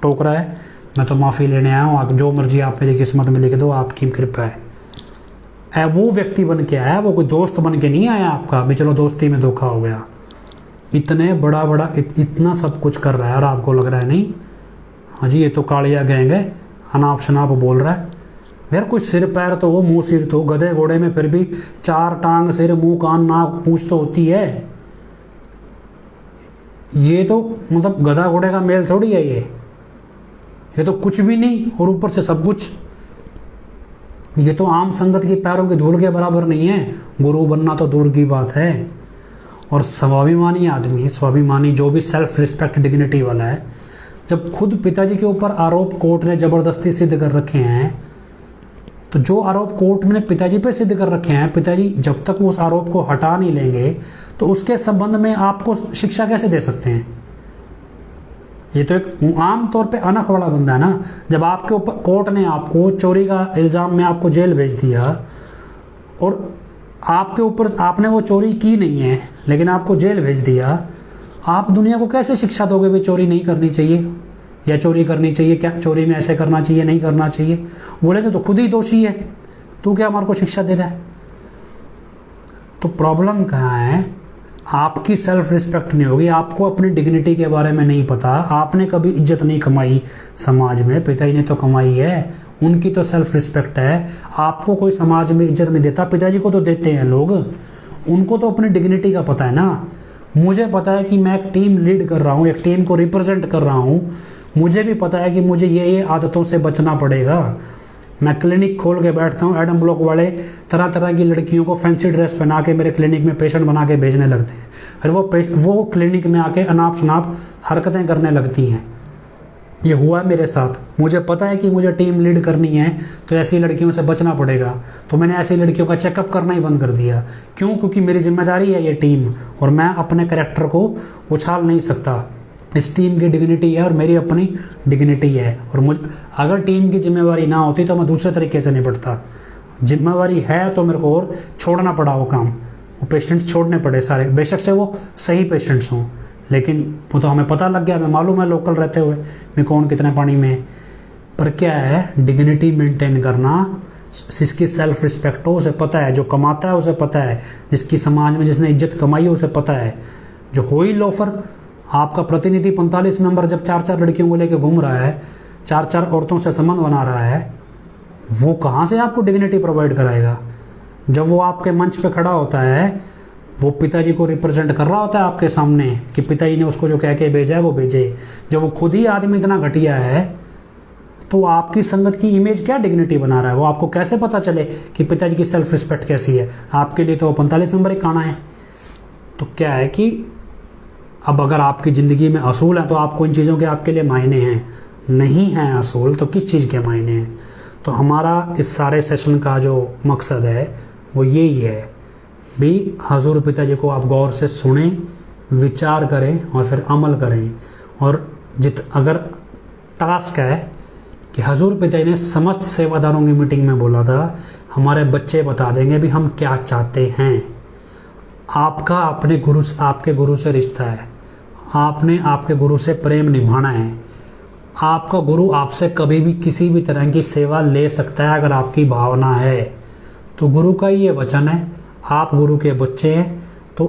टोकरा है, मैं तो माफ़ी लेने आया हूँ, आप जो मर्जी आप मेरी किस्मत में लिख दो, आपकी कृपा है। वो व्यक्ति बन के आया, वो कोई दोस्त बन के नहीं आया आपका भी चलो दोस्ती में धोखा हो गया। इतने बड़ा इतना सब कुछ कर रहा है और आपको लग रहा है नहीं, हाँ जी ये तो कालिया गैंग है, अनाप शनाप बोल रहा है। यार कोई सिर पैर तो हो, मुंह सिर तो, गधे घोड़े में फिर भी 4 टांग सिर मुंह कान नाक पूंछ तो होती है। ये तो मतलब गधा घोड़े का मेल थोड़ी है, ये तो कुछ भी नहीं और ऊपर से सब कुछ। ये तो आम संगत की पैरों की धूल के बराबर नहीं है, गुरु बनना तो दूर की बात है। और स्वाभिमानी आदमी, स्वाभिमानी जो भी सेल्फ रिस्पेक्ट डिग्निटी वाला है, जब खुद पिताजी के ऊपर आरोप कोर्ट ने जबरदस्ती सिद्ध कर रखे हैं, तो जो आरोप कोर्ट ने पिताजी पे सिद्ध कर रखे हैं, पिताजी जब तक वो उस आरोप को हटा नहीं लेंगे तो उसके संबंध में आपको शिक्षा कैसे दे सकते हैं। ये तो एक आम तौर पे अनख वाला बंदा है ना। जब आपके ऊपर कोर्ट ने आपको चोरी का इल्ज़ाम में आपको जेल भेज दिया और आपके ऊपर आपने वो चोरी की नहीं है लेकिन आपको जेल भेज दिया, आप दुनिया को कैसे शिक्षा दोगे भी चोरी नहीं करनी चाहिए या चोरी करनी चाहिए, क्या चोरी में ऐसे करना चाहिए नहीं करना चाहिए। बोलेंगे तो खुद ही दोषी है, तू क्या हमारे को शिक्षा दे रहा है। तो प्रॉब्लम कहाँ है, आपकी सेल्फ रिस्पेक्ट नहीं होगी, आपको अपनी डिग्निटी के बारे में नहीं पता, आपने कभी इज्जत नहीं कमाई समाज में, पिताजी ने तो कमाई है, उनकी तो सेल्फ रिस्पेक्ट है। आपको कोई समाज में इज्जत नहीं देता, पिताजी को तो देते हैं लोग, उनको तो अपनी डिग्निटी का पता है ना। मुझे पता है कि मैं एक टीम लीड कर रहा हूँ, एक टीम को रिप्रेजेंट कर रहा हूँ, मुझे भी पता है कि मुझे ये आदतों से बचना पड़ेगा। मैं क्लिनिक खोल के बैठता हूँ, एडम ब्लॉक वाले तरह तरह की लड़कियों को फैंसी ड्रेस पहना के मेरे क्लिनिक में पेशेंट बना के भेजने लगते हैं, फिर वो क्लिनिक में आके अनाप शनाप हरकतें करने लगती हैं। ये हुआ है मेरे साथ, मुझे पता है कि मुझे टीम लीड करनी है तो ऐसी लड़कियों से बचना पड़ेगा, तो मैंने ऐसी लड़कियों का चेकअप करना ही बंद कर दिया। क्यों? क्योंकि मेरी जिम्मेदारी है ये टीम और मैं अपने कैरेक्टर को उछाल नहीं सकता। इस टीम की डिग्निटी है और मेरी अपनी डिग्निटी है, और अगर टीम की जिम्मेवारी ना होती तो मैं दूसरे तरीके से निपटता। जिम्मेवारी है तो मेरे को और छोड़ना पड़ा वो काम, वो पेशेंट्स छोड़ने पड़े सारे, बेशक से वो सही पेशेंट्स हों, लेकिन वो तो हमें पता लग गया, हमें मालूम है लोकल रहते हुए मैं कौन कितने पानी में। पर क्या है, डिग्निटी मेंटेन करना, जिसकी सेल्फ रिस्पेक्ट हो उसे पता है, जो कमाता है उसे पता है, जिसकी समाज में जिसने इज्जत कमाई है उसे पता है। जो हो ही लोफर आपका प्रतिनिधि 45 मेंबर जब 4-4 लड़कियों को लेकर घूम रहा है, 4-4 औरतों से संबंध बना रहा है, वो कहाँ से आपको डिग्निटी प्रोवाइड कराएगा। जब वो आपके मंच पे खड़ा होता है, वो पिताजी को रिप्रेजेंट कर रहा होता है आपके सामने कि पिताजी ने उसको जो कह के भेजा है वो भेजे। जब वो खुद ही आदमी इतना घटिया है तो आपकी संगत की इमेज क्या डिग्निटी बना रहा है, वो आपको कैसे पता चले कि पिताजी की सेल्फ रिस्पेक्ट कैसी है। आपके लिए तो 45 नंबर ही खाना है। तो क्या है कि अब अगर आपकी ज़िंदगी में असूल है तो आपको इन चीज़ों के आपके लिए मायने हैं, नहीं हैं असूल तो किस चीज़ के मायने हैं। तो हमारा इस सारे सेशन का जो मकसद है वो यही है भी, हजूर पिताजी को आप गौर से सुनें, विचार करें और फिर अमल करें। और अगर टास्क है कि हजूर पिताजी ने समस्त सेवादारों की मीटिंग में बोला था, हमारे बच्चे बता देंगे भी हम क्या चाहते हैं। आपका आपके गुरु से रिश्ता है, आपने आपके गुरु से प्रेम निभाना है। आपका गुरु आपसे कभी भी किसी भी तरह की सेवा ले सकता है अगर आपकी भावना है। तो गुरु का ये वचन है, आप गुरु के बच्चे हैं तो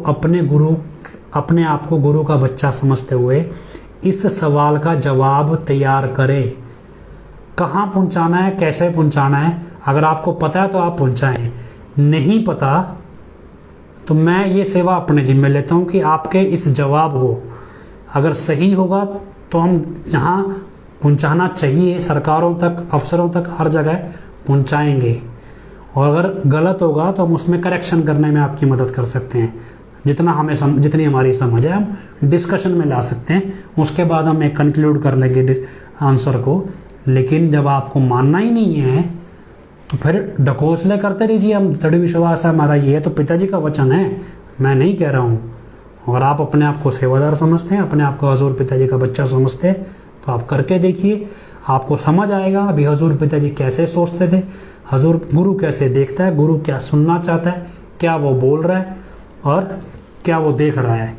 अपने आप को गुरु का बच्चा समझते हुए इस सवाल का जवाब तैयार करें। कहाँ पहुँचाना है, कैसे पहुँचाना है, अगर आपको पता है तो आप पहुँचाएं, नहीं पता तो मैं ये सेवा अपने जिम्मे लेता हूँ कि आपके इस जवाब को अगर सही होगा तो हम जहाँ पहुँचाना चाहिए सरकारों तक, अफसरों तक, हर जगह पहुँचाएंगे, और अगर गलत होगा तो हम उसमें करेक्शन करने में आपकी मदद कर सकते हैं। जितना हमें जितनी हमारी समझ है हम डिस्कशन में ला सकते हैं, उसके बाद हम एक कंक्लूड कर लेंगे आंसर को। लेकिन जब आपको मानना ही नहीं है तो फिर ढकोसले करते रहिए। हम दृढ़ विश्वास है हमारा, ये तो पिताजी का वचन है, मैं नहीं कह रहा हूँ। और आप अपने आप को सेवादार समझते हैं, अपने आप को हजूर पिताजी का बच्चा समझते हैं, तो आप करके देखिए, आपको समझ आएगा अभी हजूर पिताजी कैसे सोचते थे, हजूर गुरु कैसे देखता है, गुरु क्या सुनना चाहता है, क्या वो बोल रहा है और क्या वो देख रहा है।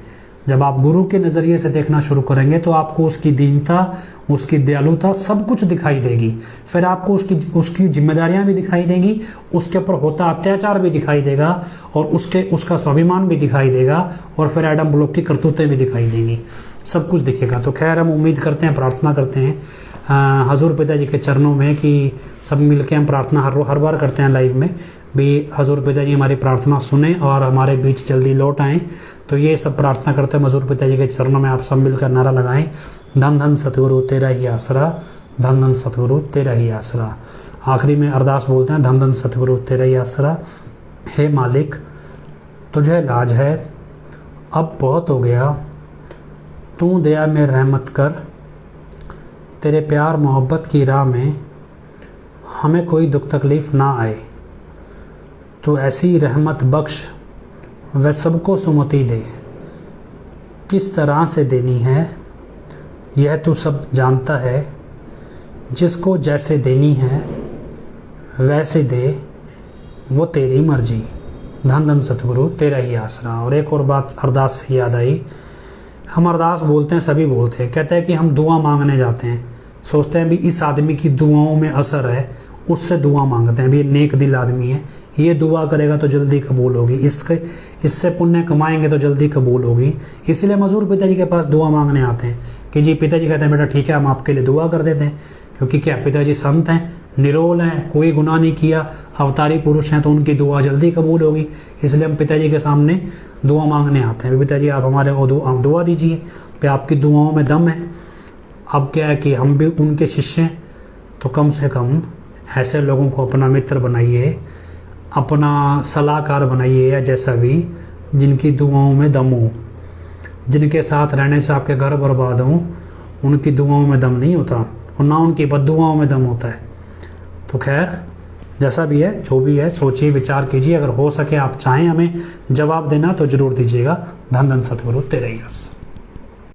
जब आप गुरु के नज़रिए से देखना शुरू करेंगे तो आपको उसकी दीनता, उसकी दयालुता सब कुछ दिखाई देगी। फिर आपको उसकी जिम्मेदारियां भी दिखाई देंगी, उसके ऊपर होता अत्याचार भी दिखाई देगा और उसका स्वाभिमान भी दिखाई देगा, और फिर एडम ब्लॉक की करतूतें भी दिखाई देंगी, सब कुछ दिखेगा। तो खैर हम उम्मीद करते हैं, प्रार्थना करते हैं हजूर पिताजी के चरणों में कि सब मिलके हम प्रार्थना हर बार करते हैं लाइव में भी, हजूर पिताजी हमारी प्रार्थना सुने और हमारे बीच जल्दी लौट आएँ। तो ये सब प्रार्थना करते हैं हजूर पिताजी के चरणों में। आप सब मिलकर नारा लगाएं, धन धन सतगुरु तेरा ही आसरा, धन धन सतगुरु तेरा ही आसरा। आखिरी में अरदास बोलते हैं, धन धन सतगुरु तेरा ही आसरा। हे मालिक तुझे लाज है, अब बहुत हो गया, तू दया में रहमत कर, तेरे प्यार मोहब्बत की राह में हमें कोई दुख तकलीफ़ ना आए। तो ऐसी रहमत बख्श वह सबको सुमति दे, किस तरह से देनी है यह तू सब जानता है, जिसको जैसे देनी है वैसे दे, वो तेरी मर्जी, धन धन सतगुरु तेरा ही आसरा। और एक और बात अरदास से याद आई, हम अरदास बोलते हैं, सभी बोलते हैं, कहते हैं कि हम दुआ मांगने जाते हैं, सोचते हैं भी इस आदमी की दुआओं में असर है, उससे दुआ मांगते हैं भी ये नेक दिल आदमी है, ये दुआ करेगा तो जल्दी कबूल होगी, इससे पुण्य कमाएंगे तो जल्दी कबूल होगी। इसलिए मजूर पिताजी के पास दुआ मांगने आते हैं कि जी पिताजी कहते हैं बेटा ठीक है हम आपके लिए दुआ कर देते हैं, क्योंकि क्या पिताजी संत हैं, निरोल हैं, कोई गुनाह नहीं किया, अवतारी पुरुष हैं, तो उनकी दुआ जल्दी कबूल होगी। इसलिए हम पिताजी के सामने दुआ मांगने आते हैं, पिताजी आप हमारे दुआ दीजिए कि आपकी दुआओं में दम है। अब क्या है कि हम भी उनके शिष्य हैं, तो कम से कम ऐसे लोगों को अपना मित्र बनाइए, अपना सलाहकार बनाइए, या जैसा भी, जिनकी दुआओं में दम हो, जिनके साथ रहने से आपके घर बर्बाद हों, उनकी दुआओं में दम नहीं होता और ना उनकी बद्दुआओं में दम होता है। तो खैर जैसा भी है, जो भी है, सोचिए, विचार कीजिए, अगर हो सके आप चाहें हमें जवाब देना तो ज़रूर दीजिएगा। धन धन सतगुरु तेरे यस।